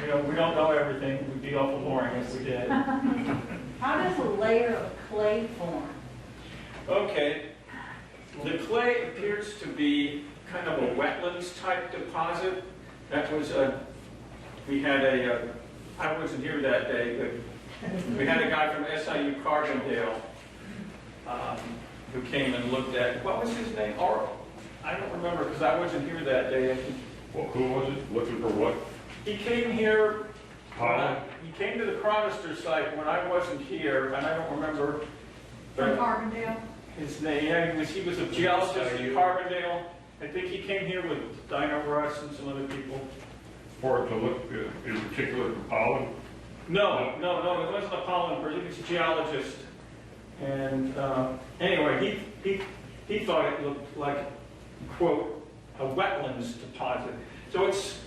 You know, we don't know everything. It would be awful boring if we did. How does a layer of clay form? Okay. The clay appears to be kind of a wetlands type deposit. That was I wasn't here that day, but we had a guy from SIU Carbondale who came and looked at, what was his name? I don't remember because I wasn't here that day. Well, who was it? Looking for what? He came here, Holland? he came to the Chronister site when I wasn't here, and I don't remember From Carbondale? his name. Yeah, he was a geologist in Carbondale. I think he came here with Dino Russ and some other people. For it to look in particular for pollen? No, it wasn't a pollen person, he was a geologist. And anyway, he thought it looked like, quote, a wetlands deposit. So it's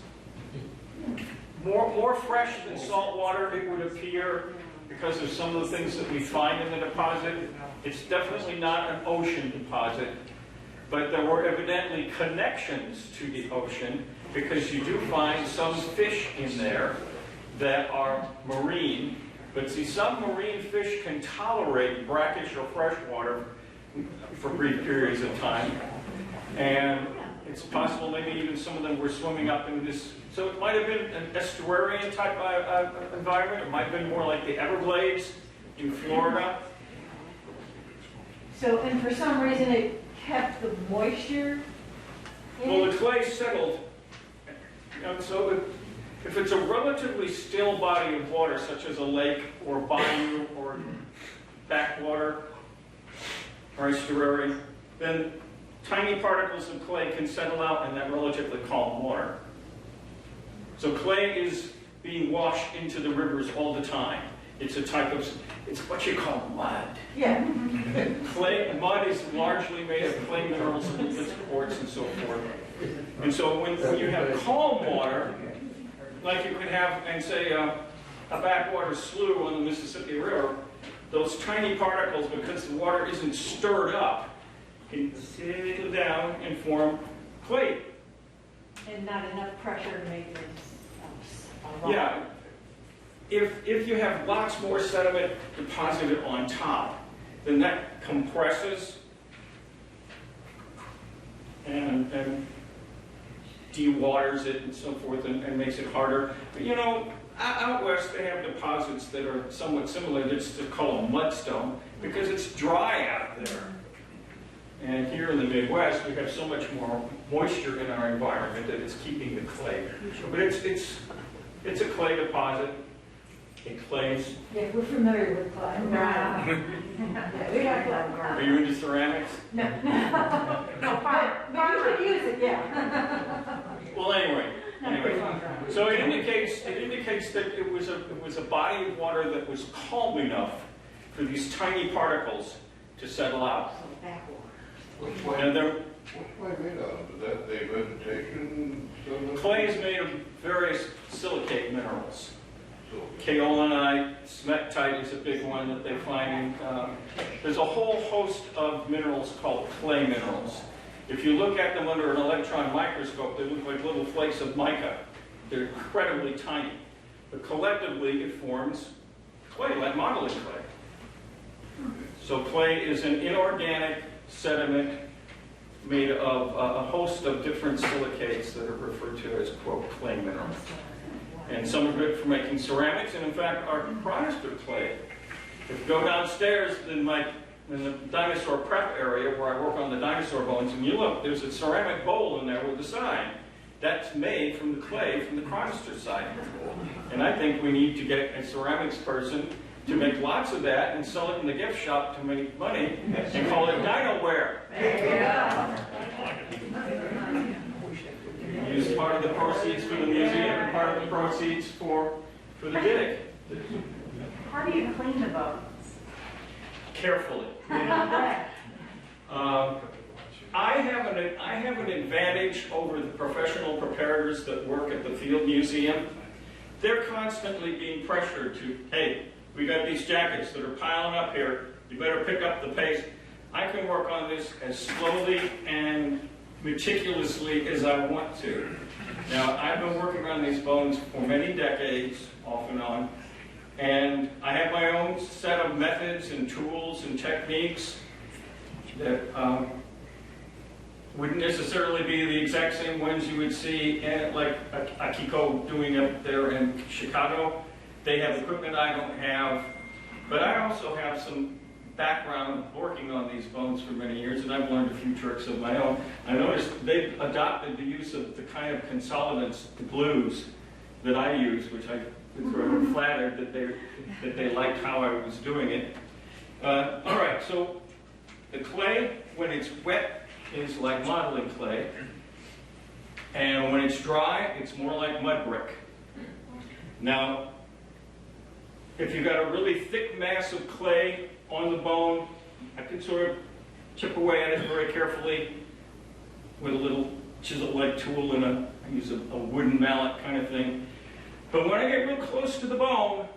more fresh than salt water, it would appear, because of some of the things that we find in the deposit. It's definitely not an ocean deposit, but there were evidently connections to the ocean, because you do find some fish in there that are marine. But see, some marine fish can tolerate brackish or fresh water for brief periods of time. And it's possible maybe even some of them were swimming up in this. So it might have been an estuarian type environment. It might have been more like the Everglades in Florida. So, and for some reason it kept the moisture in Well, it? the clay settled. And so if it's a relatively still body of water, such as a lake or bayou or backwater or estuary, then tiny particles of clay can settle out in that relatively calm water. So clay is being washed into the rivers all the time. It's a type of, it's what you call mud. Yeah. Mud is largely made of clay minerals, liquids, quartz, and so forth. And so when you have calm water, like you could have, and say, a backwater slough on the Mississippi River, those tiny particles, because the water isn't stirred up, can settle down and form clay. And not enough pressure to make it a rock. Yeah. If you have lots more sediment deposited on top, then that compresses and dewaters it and so forth and makes it harder. But you know, out west they have deposits that are somewhat similar. They just call them mudstone because it's dry out there. And here in the Midwest, we have so much more moisture in our environment that it's keeping the clay. But it's a clay deposit. It clays. Yeah, we're familiar with clay. Yeah, we got clay. Are you into ceramics? No. No, fire. But you could use it, yeah. Well, anyway. So it indicates that it was a body of water that was calm enough for these tiny particles to settle out. What's clay made out of? Is that the vegetation? Clay is made of various silicate minerals. Kaolinite, smetite is a big one that they find. There's a whole host of minerals called clay minerals. If you look at them under an electron microscope, they look like little flakes of mica. They're incredibly tiny. But collectively, it forms clay, like modeling clay. So clay is an inorganic sediment made of a host of different silicates that are referred to as, quote, clay minerals. And some are good for making ceramics, and in fact, our Chronister clay. If you go downstairs in the dinosaur prep area where I work on the dinosaur bones, and you look, there's a ceramic bowl in there with a sign. That's made from the clay from the Chronister site. And I think we need to get a ceramics person to make lots of that and sell it in the gift shop to make money and call it Dinoware. Use part of the proceeds for the museum and part of the proceeds for the dig. How do you clean the bones? Carefully. I have an advantage over the professional preparators that work at the Field Museum. They're constantly being pressured to, hey, we got these jackets that are piling up here. You better pick up the pace. I can work on this as slowly and meticulously as I want to. Now, I've been working on these bones for many decades, off and on, and I have my own set of methods and tools and techniques that wouldn't necessarily be the exact same ones you would see like Akiko doing up there in Chicago. They have equipment I don't have, but I also have some background working on these bones for many years, and I've learned a few tricks of my own. I noticed they've adopted the use of the kind of consolidants, the glues, that I use, which I was rather flattered that they liked how I was doing it. All right, so the clay, when it's wet, is like modeling clay, and when it's dry, it's more like mud brick. Now, if you've got a really thick mass of clay on the bone, I can sort of chip away at it very carefully with a little chisel-like tool and I use a wooden mallet kind of thing. But when I get real close to the bone,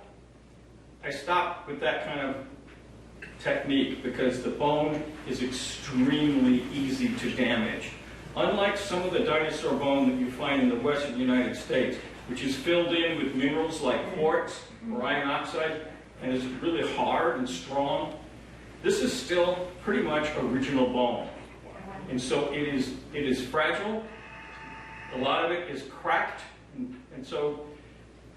I stop with that kind of technique because the bone is extremely easy to damage. Unlike some of the dinosaur bone that you find in the western United States, which is filled in with minerals like quartz or iron oxide, and is really hard and strong, this is still pretty much original bone. And so it is fragile. A lot of it is cracked, and so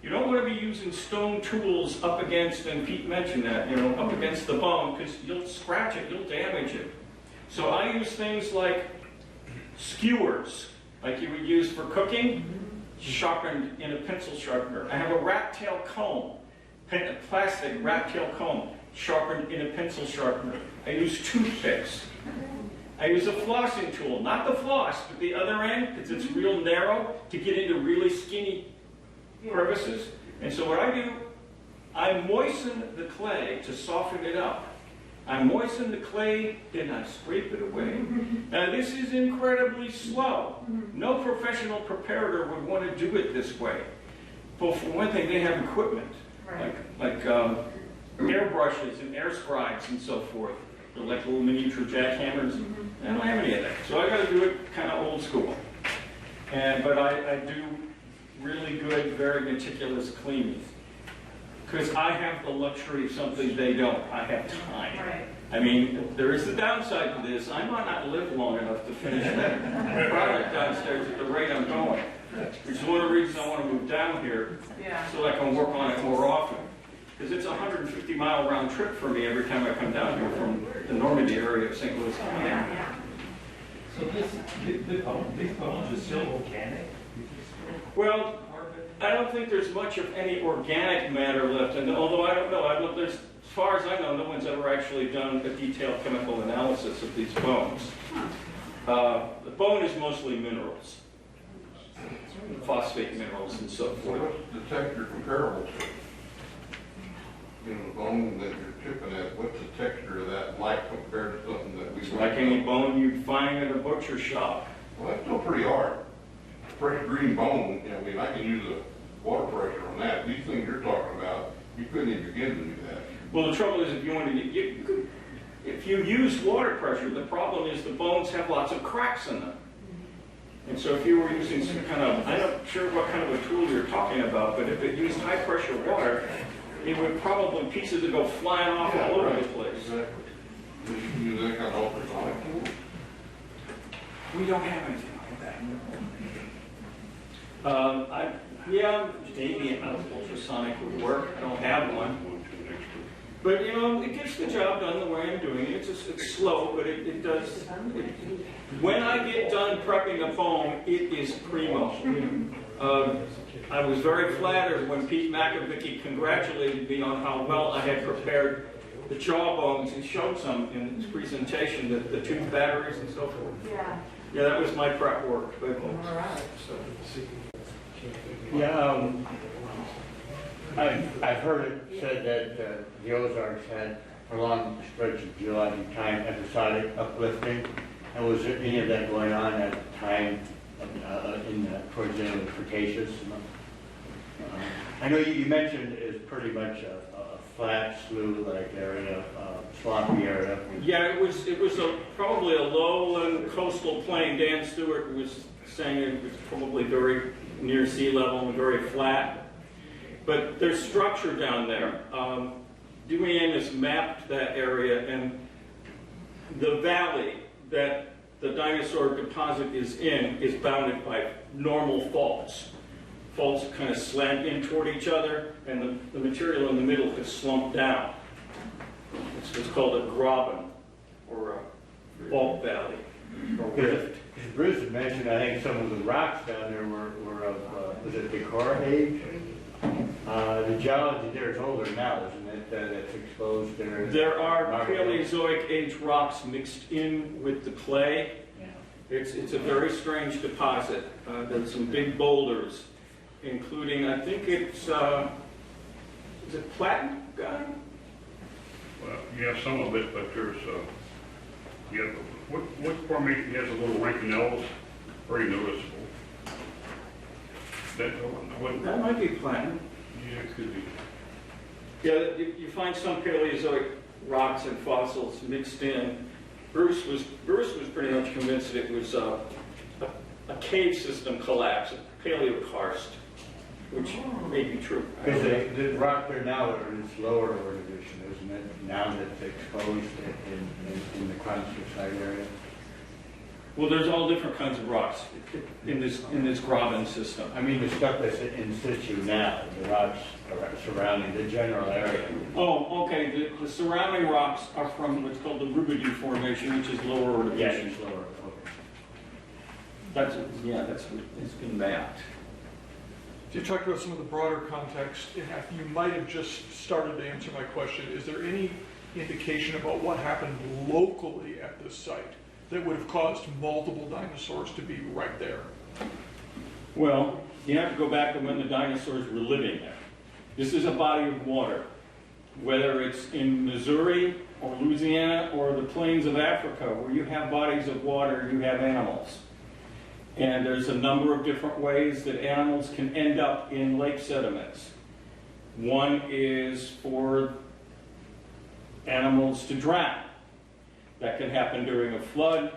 you don't want to be using stone tools up against, and Pete mentioned that, up against the bone, because you'll scratch it, you'll damage it. So I use things like skewers, like you would use for cooking, sharpened in a pencil sharpener. I have a rat tail comb, a plastic rat tail comb, sharpened in a pencil sharpener. I use toothpicks. I use a flossing tool, not the floss, but the other end, because it's real narrow, to get into really skinny crevices. And so what I do, I moisten the clay to soften it up. I moisten the clay, then I scrape it away. Now this is incredibly slow. No professional preparator would want to do it this way. But for one thing, they have equipment, like airbrushes and air scribes and so forth. They're like little miniature jackhammers. I don't have any of that. So I got to do it kind of old school. But I do really good, very meticulous cleaning. Because I have the luxury of something they don't. I have time. Right. I mean, there is the downside to this. I might not live long enough to finish that product downstairs at the rate I'm going. Which is one of the reasons I want to move down here, so I can work on it more often. Because it's a 150-mile round trip for me every time I come down here from the Normandy area of St. Louis County. So these bones are still organic? Well, I don't think there's much of any organic matter left, and although I don't know, as far as I know, no one's ever actually done a detailed chemical analysis of these bones. The bone is mostly minerals, phosphate minerals and so So forth. what's the texture comparable to? The bone that you're chipping at, what's the texture of that like compared to something that we... It's like any bone you'd find at a butcher shop. Well, that's still pretty hard. Fresh green bone, I mean, I can use a water pressure on that. These things you're talking about, you couldn't even begin to do that. Well, the trouble is, if you wanted to, if you use water pressure, the problem is the bones have lots of cracks in them. And so if you were using some kind of, I'm not sure what kind of a tool you're talking about, but if it used high pressure water, it would probably, pieces would go flying off all over the place. Exactly. You can use that kind of ultrasonic tool. We don't have anything like that. Maybe an ultrasonic would work. I don't have one. But, it gets the job done the way I'm doing it. It's slow, but it does. When I get done prepping a bone, it is primo. I was very flattered when Pete Makovicky congratulated me on how well I had prepared the jawbones and showed some in his presentation, the tooth batteries and so forth. Yeah, that was my prep work. But, I've heard it said that the Ozarks had a long stretch of geologic time episodic uplifting. And was there any of that going on at the time towards the end of the Cretaceous? I know you mentioned it's pretty much a flat slough-like area, swampy area. Yeah, it was probably a lowland coastal plain. Dan Stewart was saying it was probably very near sea level and very flat. But there's structure down there. Dewey Amos mapped that area, and the valley that the dinosaur deposit is in is bounded by normal faults. Faults kind of slant in toward each other, and the material in the middle is slumped down. It's called a graben, or a fault valley, or rift. Bruce had mentioned, I think some of the rocks down there were of, was it Decor age? The geology there is older now, isn't it, that's exposed there? There are Paleozoic age rocks mixed in with the clay. Yeah. It's a very strange deposit. There's some big boulders, including, I think it's, is it platinum guy? Well, you have some of it, but there's, you have, what formation has a little rankinells, very noticeable. That might be platinum. Yeah, it could be. Yeah, you find some Paleozoic rocks and fossils mixed in. Bruce was pretty much convinced that it was a cave system collapse, a paleokarst, which may be true. Because the rock there now are in its lower ordination, isn't it? Now that it's exposed in the Kronstadt area. Well, there's all different kinds of rocks in this graben system. I mean, the stuff that's in situ now, the rocks surrounding the general area. Oh, okay. The surrounding rocks are from what's called the Rubidoux Formation, which is lower ordination. Yes, it's lower. Okay. It's been mapped. You talked about some of the broader context. You might have just started to answer my question. Is there any indication about what happened locally at this site that would have caused multiple dinosaurs to be right there? Well, you have to go back to when the dinosaurs were living there. This is a body of water. Whether it's in Missouri or Louisiana or the plains of Africa, where you have bodies of water, you have animals. And there's a number of different ways that animals can end up in lake sediments. One is for animals to drown. That can happen during a flood.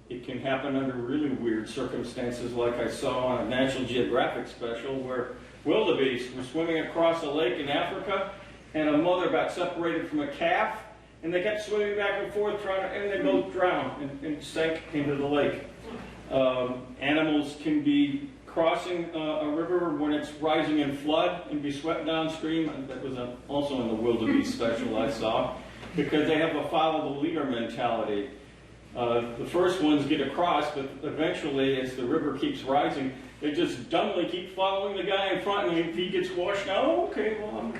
It can happen under really weird circumstances, like I saw on a National Geographic special where wildebeest were swimming across a lake in Africa, and a mother got separated from a calf, and they kept swimming back and forth, and they both drowned and sank into the lake. Animals can be crossing a river when it's rising in flood and be swept downstream. That was also in the wildebeest special I saw, because they have a follow the leader mentality. The first ones get across, but eventually, as the river keeps rising, they just dumbly keep following the guy in front, and if he gets washed out, oh, okay, well, I'm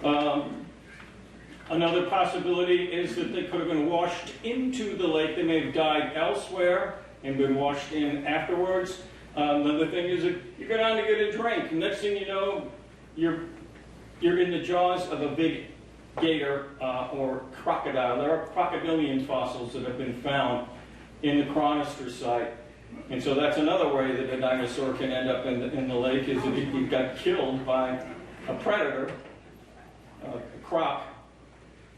okay. Another possibility is that they could have been washed into the lake. They may have died elsewhere and been washed in afterwards. Another thing is that you go down to get a drink, and next thing you know, you're in the jaws of a big gator or crocodile. There are crocodilian fossils that have been found in the Chronister site. And so that's another way that a dinosaur can end up in the lake, is that it got killed by a predator, a croc.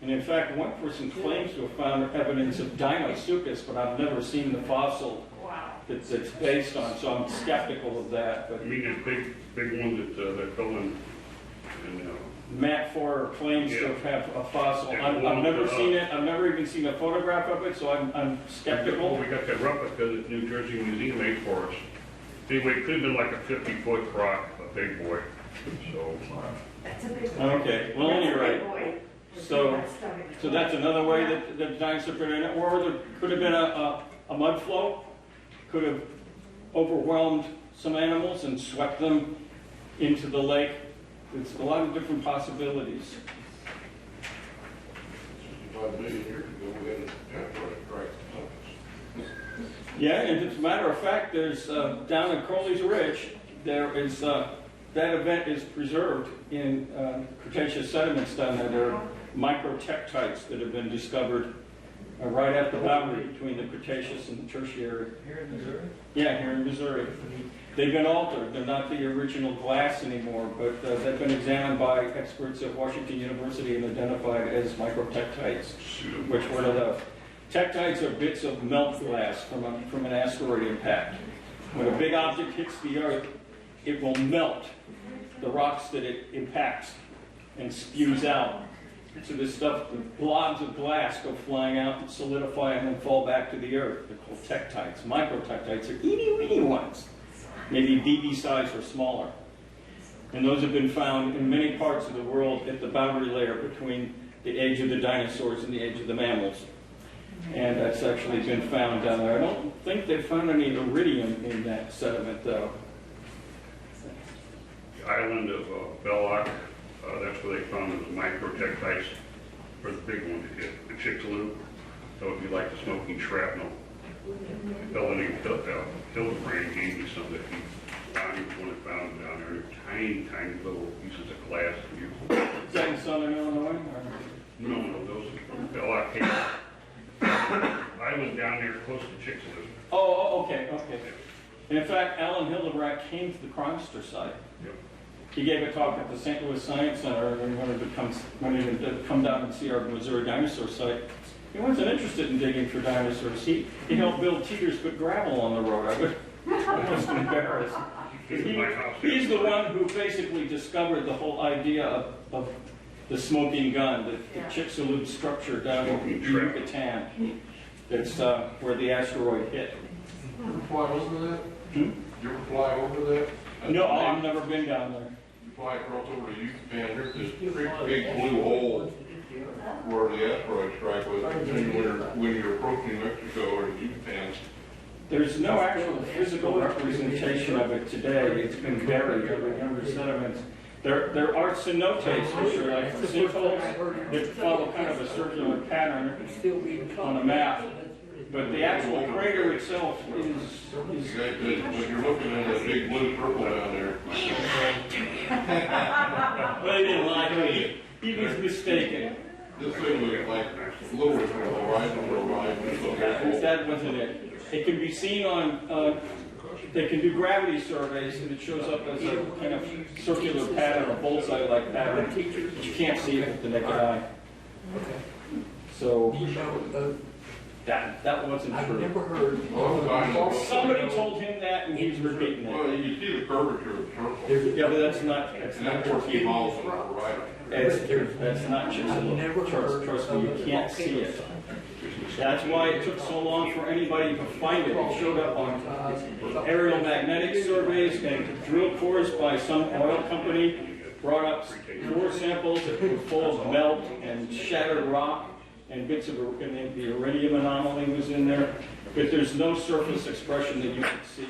And in fact, one person claims to have found evidence of Deinosuchus, but I've never seen the fossil that's based on, so I'm skeptical of that. But I mean, there's big ones that fell in. Matt Forer claims to have a fossil. I've never seen it. I've never even seen a photograph of it, so I'm skeptical. Well, we got that replica that New Jersey Museum made for us. Anyway, it could have been like a 50-foot croc, a big boy. So. That's a big boy. Okay. Well, anyway. So that's another way that the dinosaur could end up. Or there could have been a mud flow, could have overwhelmed some animals and swept them into the lake. It's a lot of different possibilities. 65 million years ago, we had a asteroid strike. Yeah, and as a matter of fact, there's down at Crowley's Ridge, there is that event is preserved in Cretaceous sediments down there. There are microtectites that have been discovered right at the boundary between the Cretaceous and the Tertiary. Here in Missouri? Yeah, here in Missouri. They've been altered. They're not the original glass anymore, but they've been examined by experts at Washington University and identified as microtectites, which were the tectites are bits of melt glass from an asteroid impact. When a big object hits the Earth, it will melt the rocks that it impacts and spews out. So this stuff, the blobs of glass go flying out and solidify and then fall back to the Earth. They're called tectites. Microtectites are itty-bitty ones, maybe BB size or smaller. And those have been found in many parts of the world at the boundary layer between the age of the dinosaurs and the age of the mammals. And that's actually been found down there. I don't think they've found any iridium in that sediment, though. The island of Belloc, that's where they found the microtectites, or the big one, the Chicxulub. That would be like the smoking shrapnel. A fellow named Hildebrand gave me some that he found. He was one that found them down there. They're tiny, tiny little pieces of glass. Is that in southern Illinois? No, those are from Belloc Cave. Island down there close to Chicxulub. Oh, okay. And in fact, Alan Hildebrand came to the Chronister site. Yep. He gave a talk at the St. Louis Science Center and wanted to come down and see our Missouri dinosaur site. He wasn't interested in digging for dinosaurs. He helped build Teeters put gravel on the road. I was embarrassed. He's the one who basically discovered the whole idea of the smoking gun, the Chicxulub structure down in Yucatan. That's where the asteroid hit. You ever fly over that? You ever fly over that? No, I've never been down there. You fly across over to Yucatan, there's this big blue hole where the asteroid strike was. When you're approaching Mexico or Yucatan. There's no actual physical representation of it today. It's been buried under sediments. There are cenotes, which are like sinkholes that follow kind of a circular pattern on a map. But the actual crater itself is... But you're looking at that big blue purple down there. Well, he didn't like me. He was mistaken. This thing was like lower than the horizon. That wasn't it. It can be seen on... they can do gravity surveys, and it shows up as a kind of circular pattern, a bullseye-like pattern. But you can't see it with the naked eye. So... That wasn't true. I've never heard. Somebody told him that, and he's repeating it. Well, you see the curvature of the circle. Yeah, but that's not 14 miles to the right. That's not Chicxulub. Trust me, you can't see it. That's why it took so long for anybody to find it. It showed up on aerial magnetic surveys and drill cores by some oil company. Brought up core samples that were full of melt and shattered rock. And bits of and the iridium anomaly was in there, but there's no surface expression that you can see.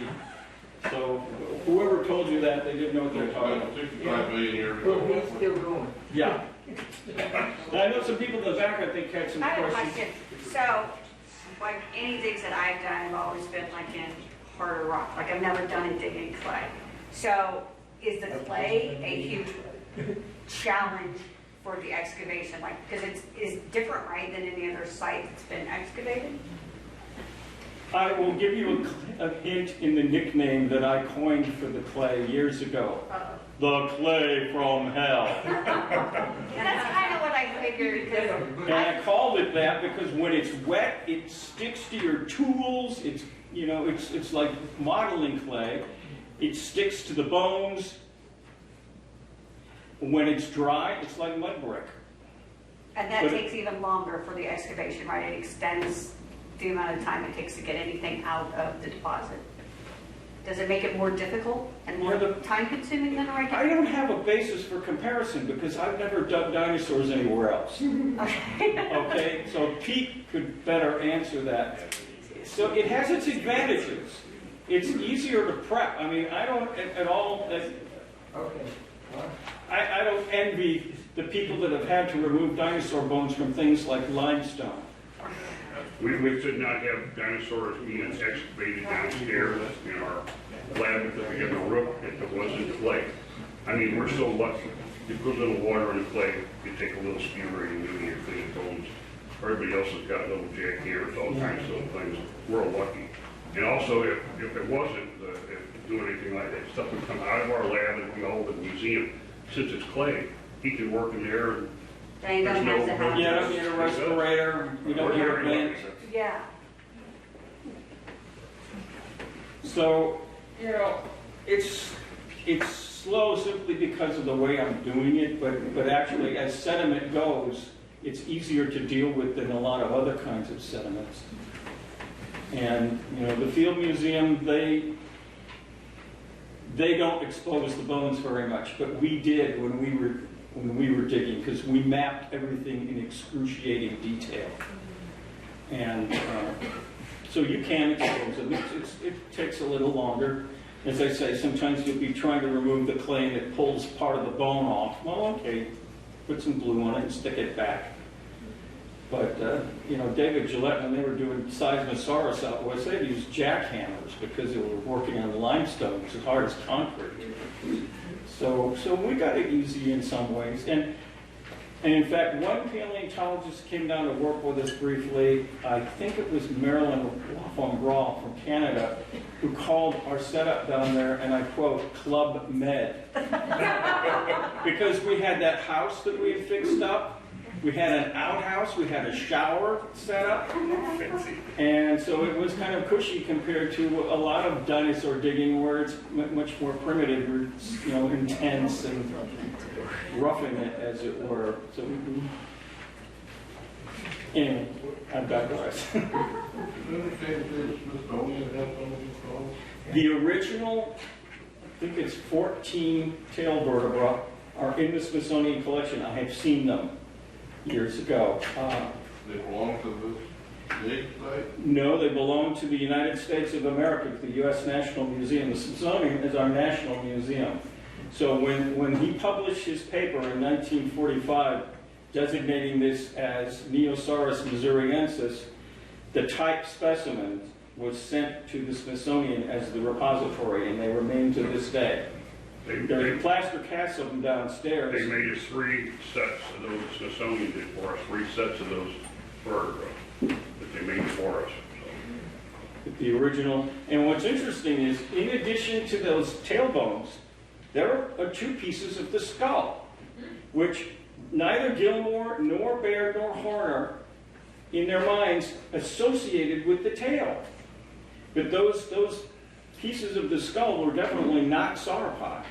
So whoever told you that, they didn't know what they're talking about. 65 million years ago. Well, he's still going. Yeah. I know some people in the back, I think, had some I have a questions. question. So, like any digs that I've done, have always been like in harder rock. Like I've never done a dig in clay. So, is the clay a huge challenge for the excavation? Like, because it's different, right, than any other site that's been excavated? I will give you a hint in the nickname that I coined for the clay years ago. The clay from hell. That's kind of what I figured. And I called it that because when it's wet, it sticks to your tools. It's, you know, it's like modeling clay. It sticks to the bones. When it's dry, it's like mud brick. And that takes even longer for the excavation, right? It extends the amount of time it takes to get anything out of the deposit. Does it make it more difficult and more time consuming than a regular? I don't have a basis for comparison because I've never dug dinosaurs anywhere else. Okay, so Pete could better answer that. So it has its advantages. It's easier to prep. I mean, I don't at all... I don't envy the people that have had to remove dinosaur bones from things like limestone. We should not have dinosaurs being excavated downstairs in our lab because we have a roof that wasn't clay. I mean, we're so lucky. You put a little water in the clay, you take a little skewer and you your clean bones. Everybody else has got little jackhammers, all kinds of things. We're lucky. And also, if it wasn't, if do anything like that. Stuff would come out of our lab and be all over the museum. Since it's clay, he can work in there and Then he doesn't have to have. You don't need a respirator, you don't need a vent. Yeah. So, you know, it's slow simply because of the way I'm doing it, but actually as sediment goes, it's easier to deal with than a lot of other kinds of sediments. And, you know, the Field Museum, they don't expose the bones very much, but we did when we were digging, because we mapped everything in excruciating detail. And so you can expose them. It takes a little longer. As I say, sometimes you'll be trying to remove the clay and it pulls part of the bone off. Well, okay, put some glue on it and stick it back. But, you know, David Gillette, when they were doing Seismosaurus out west, they'd use jackhammers because they were working on limestone. It's as hard as concrete. So we got it easy in some ways. And in fact, one paleontologist came down to work with us briefly. I think it was Marilyn Lafongras from Canada, who called our setup down there, and I quote, Club Med. Because we had that house that we had fixed up. We had an outhouse, we had a shower set up, and so it was kind of cushy compared to a lot of dinosaur digging where it's much more primitive, or, you know, intense and roughing it, as it were. So anyway, I digress. The original, I think it's 14 tail vertebrae, are in the Smithsonian collection. I have seen them years ago. They belong to the dig site? No, they belong to the United States of America, to the U.S. National Museum. The Smithsonian is our national museum. So when he published his paper in 1945, designating this as Neosaurus missouriensis, the type specimen was sent to the Smithsonian as the repository, and they remain to this day. There's a plaster cast of them downstairs. They made us 3 sets of those, Smithsonian did for us, 3 sets of those vertebrae that they made for us. So. The original. And what's interesting is, in addition to those tailbones, there are 2 pieces of the skull, which neither Gilmore nor Baird nor Horner, in their minds, associated with the tail. But those pieces of the skull were definitely not sauropod.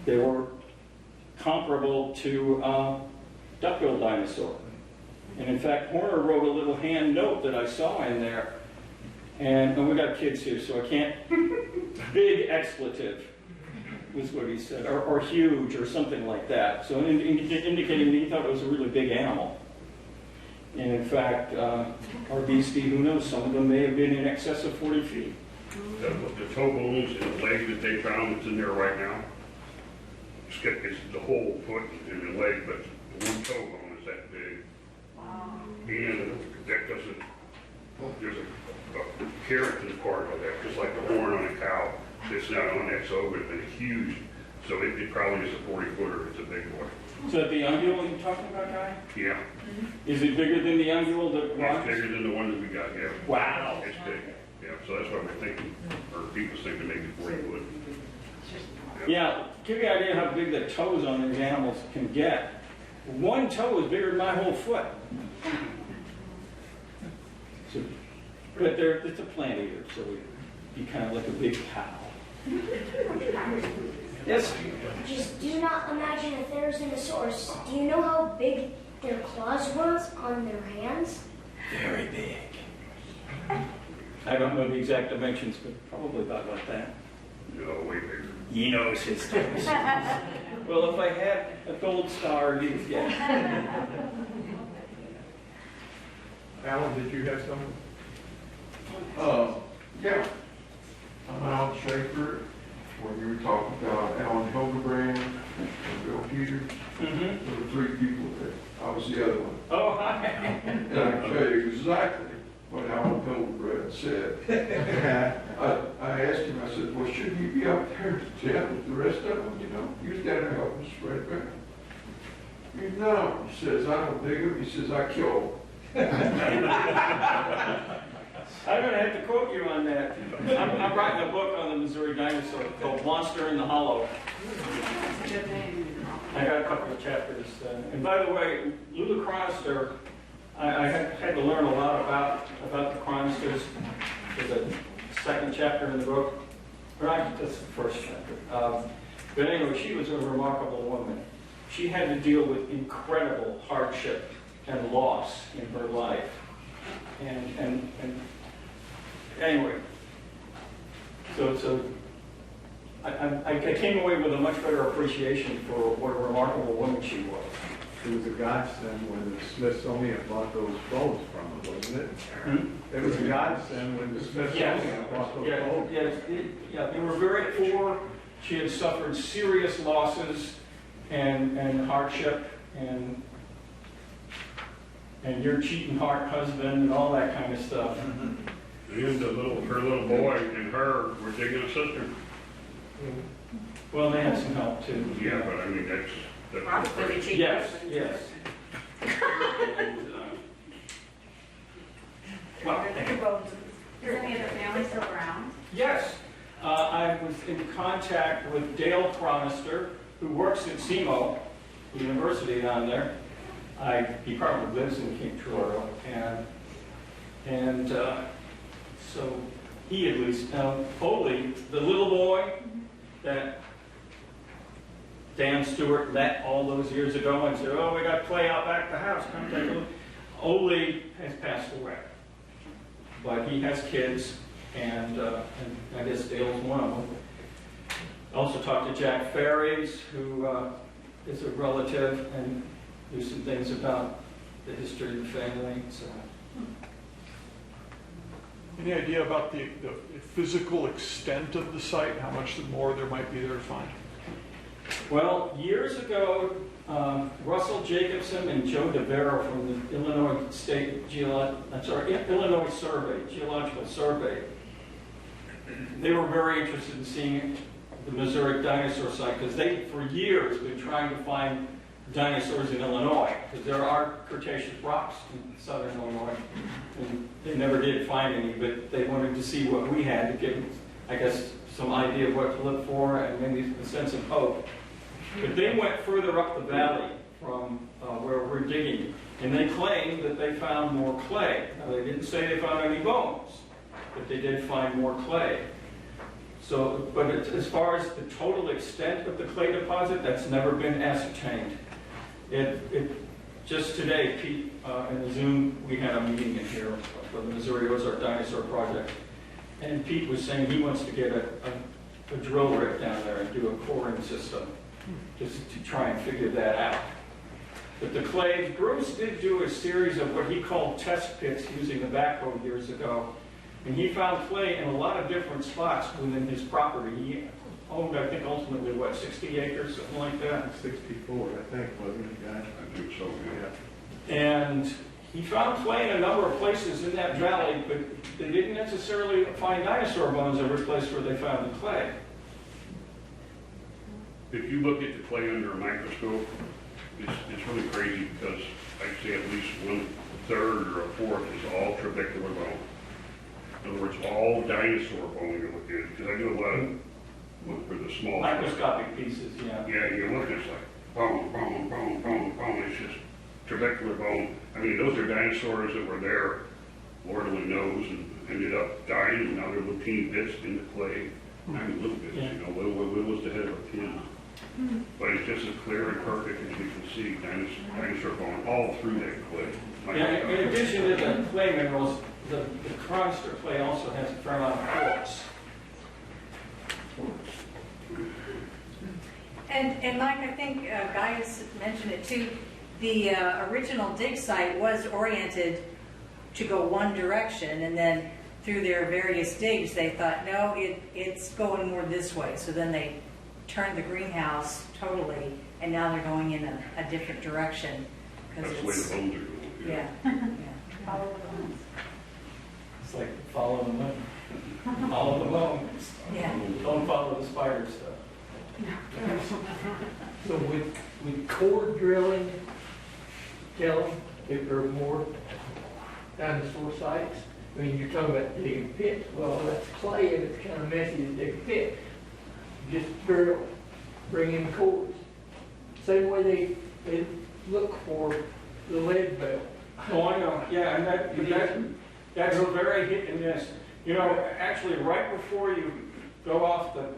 They were comparable to duck-billed dinosaur. And in fact, Horner wrote a little hand note that I saw in there. And we got kids here, so I can't. Big expletive was what he said, or huge, or something like that. So indicating that he thought it was a really big animal. And in fact, our beastie, who knows, some of them may have been in excess of 40 feet. The toe bones and the leg that they found that's in there right now, it's the whole foot and the leg, but the one toe bone is that big. And that doesn't, there's a keratin part of that, just like the horn on a cow. It's not on that, so it would have been huge. So it probably is a 40-footer. It's a big boy. Is that the ungule you're talking about, Guy? Yeah. Is it bigger than the ungule that It's bigger than the one that we got, yeah. Wow. It's big. Yeah, so that's what we're thinking, or people's thinking maybe 40 foot. Yeah, give you an idea how big the toes on these animals can get. One toe is bigger than my whole foot. So, but it's a plant eater, so you kind of like a big cow. Yes? Just do not imagine a Therizinosaurus. Do you know how big their claws were on their hands? Very big. I don't know the exact dimensions, but probably about like that. No, way bigger. He knows his toes. Well, if I had a gold star, you'd get. Alan, did you have something? Yeah. I'm Al Schaefer, when you were talking about Alan Hildebrand and Bill Peters. There were 3 people there. I was the other one. Oh, hi. And I can tell you exactly what Alan Hildebrand said. I asked him, I said, well, shouldn't you be out there to chat with the rest of them, you know? He was down there helping us right back. He said, no, he says, I don't dig them. He says, I kill them. I'm gonna have to quote you on that. I'm writing a book on the Missouri dinosaur called Monster in the Hollow. I got a couple of chapters. And by the way, Lula Chronister, I had to learn a lot about the chronisters. There's a second chapter in the book. Right, that's the first chapter. But anyway, she was a remarkable woman. She had to deal with incredible hardship and loss in her life. And anyway, so I came away with a much better appreciation for what a remarkable woman she was. It was a godsend when the Smithsonian bought those bones from her, wasn't it? Hmm? It was a godsend when the Smithsonian bought those bones. Yes, they were very poor. She had suffered serious losses and hardship and your cheating heart husband and all that kind of stuff. And her little boy and her were digging a cistern. Well, they had some help too. Yeah, but I mean, that's Probably cheap. Yes, yes. Well, Is any of the family still around? yes, I was in contact with Dale Chronister, who works at SEMO University down there. He probably lives in King Truro, and so he at least, Foley, the little boy that Dan Stewart met all those years ago and said, oh, we got clay out back at the house, come take a look. Ole has passed away, but he has kids, and I guess Dale's one of them. I also talked to Jack Ferries, who is a relative, and knew some things about the history of the family. So. Any idea about the physical extent of the site, how much more there might be there to find? Well, years ago, Russell Jacobson and Joe DeVero from the Illinois Illinois Geological Survey, they were very interested in seeing the Missouri dinosaur site because they, for years, been trying to find dinosaurs in Illinois because there are Cretaceous rocks in southern Illinois, and they never did find any, but they wanted to see what we had to give, I guess, some idea of what to look for and maybe a sense of hope. But they went further up the valley from where we're digging, and they claimed that they found more clay. Now, they didn't say they found any bones, but they did find more clay. So, but as far as the total extent of the clay deposit, that's never been ascertained. Just today, Pete, in the Zoom, we had a meeting in here for the Missouri Ozark Dinosaur Project, and Pete was saying he wants to get a drill rig down there and do a coring system just to try and figure that out. But the clay, Bruce did do a series of what he called test pits using a backhoe years ago, and he found clay in a lot of different spots within his property. He owned, I think, ultimately, 60 acres, something like that? 64, I think, wasn't it, guys? I think so, yeah. And he found clay in a number of places in that valley, but they didn't necessarily find dinosaur bones every place where they found the clay. If you look at the clay under a microscope, it's really crazy because I'd say at least 1/3 or 1/4 is all trabecular bone. In other words, all dinosaur bone you look at. Because I do a lot of look for the small Microscopic pieces, yeah. Yeah, you look, it's like bone, bone, bone, bone, bone. It's just trabecular bone. I mean, those are dinosaurs that were there, Lord only knows, and ended up dying, and now they're little teeny bits in the clay. I mean, little bits, Yeah. you know, little as the head of a pin. But it's just as clear and perfect as you can see dinosaur bone all through that clay. Yeah, in addition to the clay minerals, the Chronister clay also has a fair amount of quartz. And Mike, I think Gaius mentioned it too, the original dig site was oriented to go one direction, and then through their various digs, they thought, no, it's going more this way. So then they turned the greenhouse totally, and now they're going in a different direction. That's the way the bones are going. Yeah. Follow the bones. It's like follow the moon. Follow the bone. Yeah. Don't follow the spider stuff. So with core drilling, Kelly, if there are more dinosaur sites, I mean, you're talking about digging pits, well, that's clay and it's kind of messy to dig a pit. Just drill, bring in cores. Same way they look for the lead belt. Oh, I know, yeah, and that's a very hit and miss. You know, actually, right before you go off the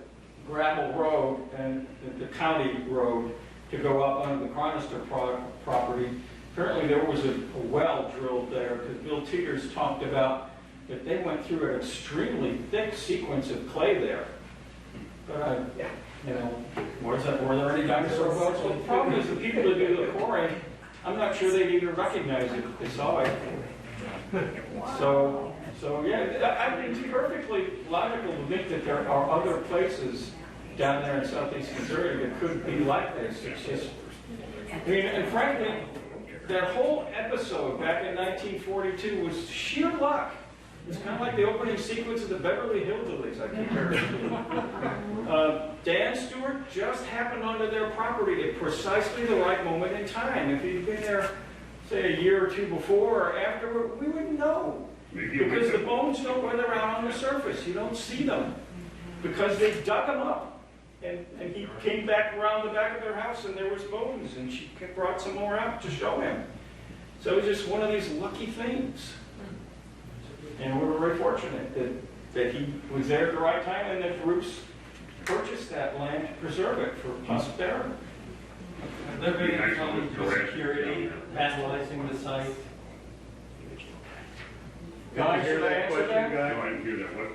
gravel road and the county road to go up onto the Chronister property, apparently there was a well drilled there, because Bill Teeters talked about that they went through an extremely thick sequence of clay there. But, you know, were there any dinosaur wells? Well, the problem is the people that do the coring, I'm not sure they'd even recognize it if they saw it. So yeah, I mean, it's perfectly logical to think that there are other places down there in southeast Missouri that could be like this. It's just, I mean, and frankly, that whole episode back in 1942 was sheer luck. It's kind of like the opening sequence of the Beverly Hillbillies, I compare it to. Dan Stewart just happened onto their property at precisely the right moment in time. If he'd been there, say, a year or two before or after, we wouldn't know. Because the bones don't weather out on the surface. You don't see them. Because they dug them up. And he came back around the back of their house and there was bones. And she brought some more out to show him. So it was just one of these lucky things. And we were very fortunate that he was there at the right time and that Bruce purchased that land to preserve it for posterity. Have there been any problems with security, vandalizing the site? Guy, should I answer that? No, I didn't hear that. What?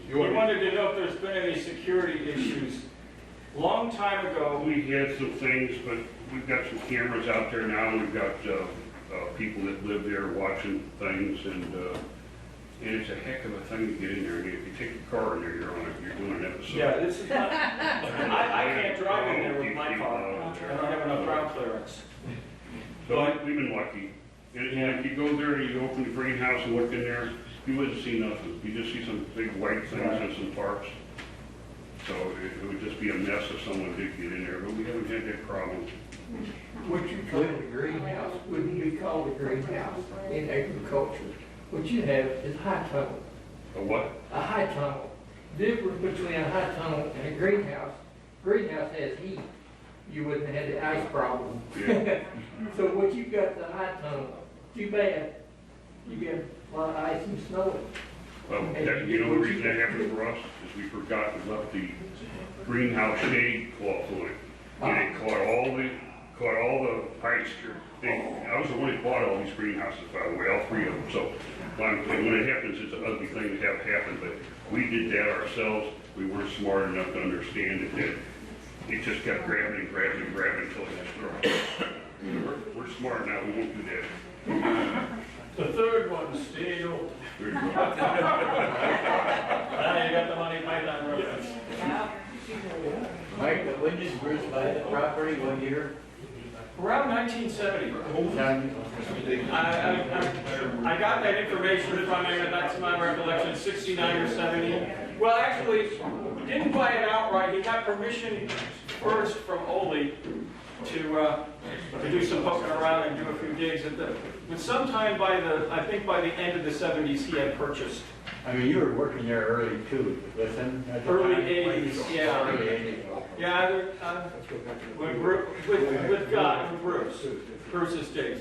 You wanted to know if there's been any security issues. Long time ago, We had some things, but we've got some cameras out there now. We've got people that live there watching things, and it's a heck of a thing to get in there. And if you take your car in there, you're doing an episode. yeah, this is not, I can't drive in there with my car. I don't have enough ground clearance. So we've been lucky. And if you go there and you open the greenhouse and look in there, you wouldn't see nothing. You just see some big white things and some parts. So it would just be a mess if someone did get in there, but we haven't had that problem. What you call a greenhouse wouldn't be called a greenhouse in agriculture. What you have is a high tunnel. A what? A high tunnel. Difference between a high tunnel and a greenhouse. Greenhouse has heat. You wouldn't have had the ice problem. Yeah. So what you've got the high tunnel, too bad. You get a lot of ice and snow. Well, you know, the reason that happened for us is we forgot to left the greenhouse shade cloth on it. And it caught all the ice. I was the one that bought all these greenhouses, by the way, all three of them. So when it happens, it's an ugly thing to have happen, but we did that ourselves. We weren't smart enough to understand it. It just kept grabbing and grabbing and grabbing until it destroyed. We're smart now, we won't do that. The third one, steel. There you go. Now you got the money Python reference. Mike, when did Bruce buy the property, what year? Around 1970. I got that information from him, and that's my recollection, 69 or 70. Well, actually, didn't buy it outright. He got permission first from Ole to do some poking around and do a few digs. But sometime I think by the end of the 70s, he had purchased. I mean, you were working there early too, with him at the Early time? 80s, yeah. Early 80s. Yeah, with God, with Bruce. Bruce's digs.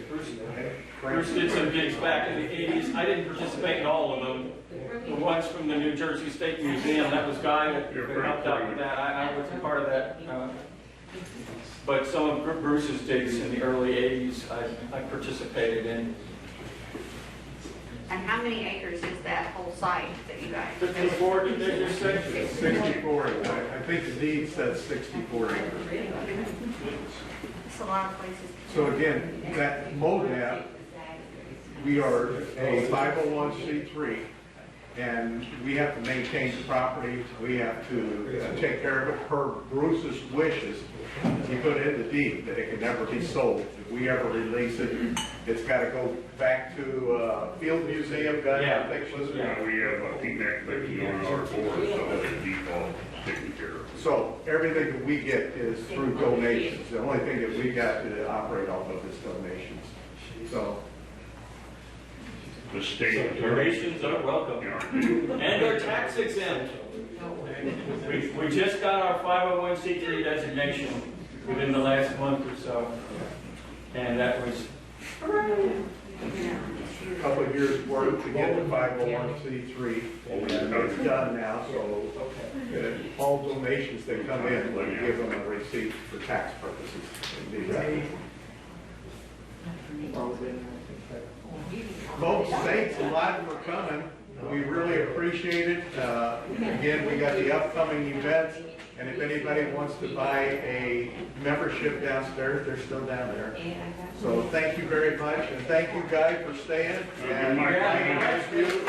Bruce did some digs back in the 80s. I didn't participate in all of them. The ones from the New Jersey State Museum, that was Guy that helped out with that. I wasn't part of that. But some of Bruce's digs in the early 80s, I participated in. And how many acres is that whole site that you guys? 54, did they just say? 64, I think the deed says 64 acres. It's a lot of places. So again, that MODAP, we are a 501c3, and we have to maintain the property. We have to take care of it per Bruce's wishes. He put in the deed that it can never be sold. If we ever release it, it's got to go back to Field Museum. Yeah. We have Pete Makovicky on our board, so that's a default taken care of. So everything that we get is through donations. The only thing that we got to operate off of is donations. So the state. Donations are welcome. And they're tax exempt. We just got our 501c3 designation within the last month or so. And that was, A couple of years' work to get the 501c3. It's done now, so all donations that come in, we give them a receipt for tax purposes. Folks, thanks a lot for coming. We really appreciate it. Again, we got the upcoming events, and if anybody wants to buy a membership downstairs, they're still down there. So thank you very much, and thank you, Guy, for staying. And Mike. thank you.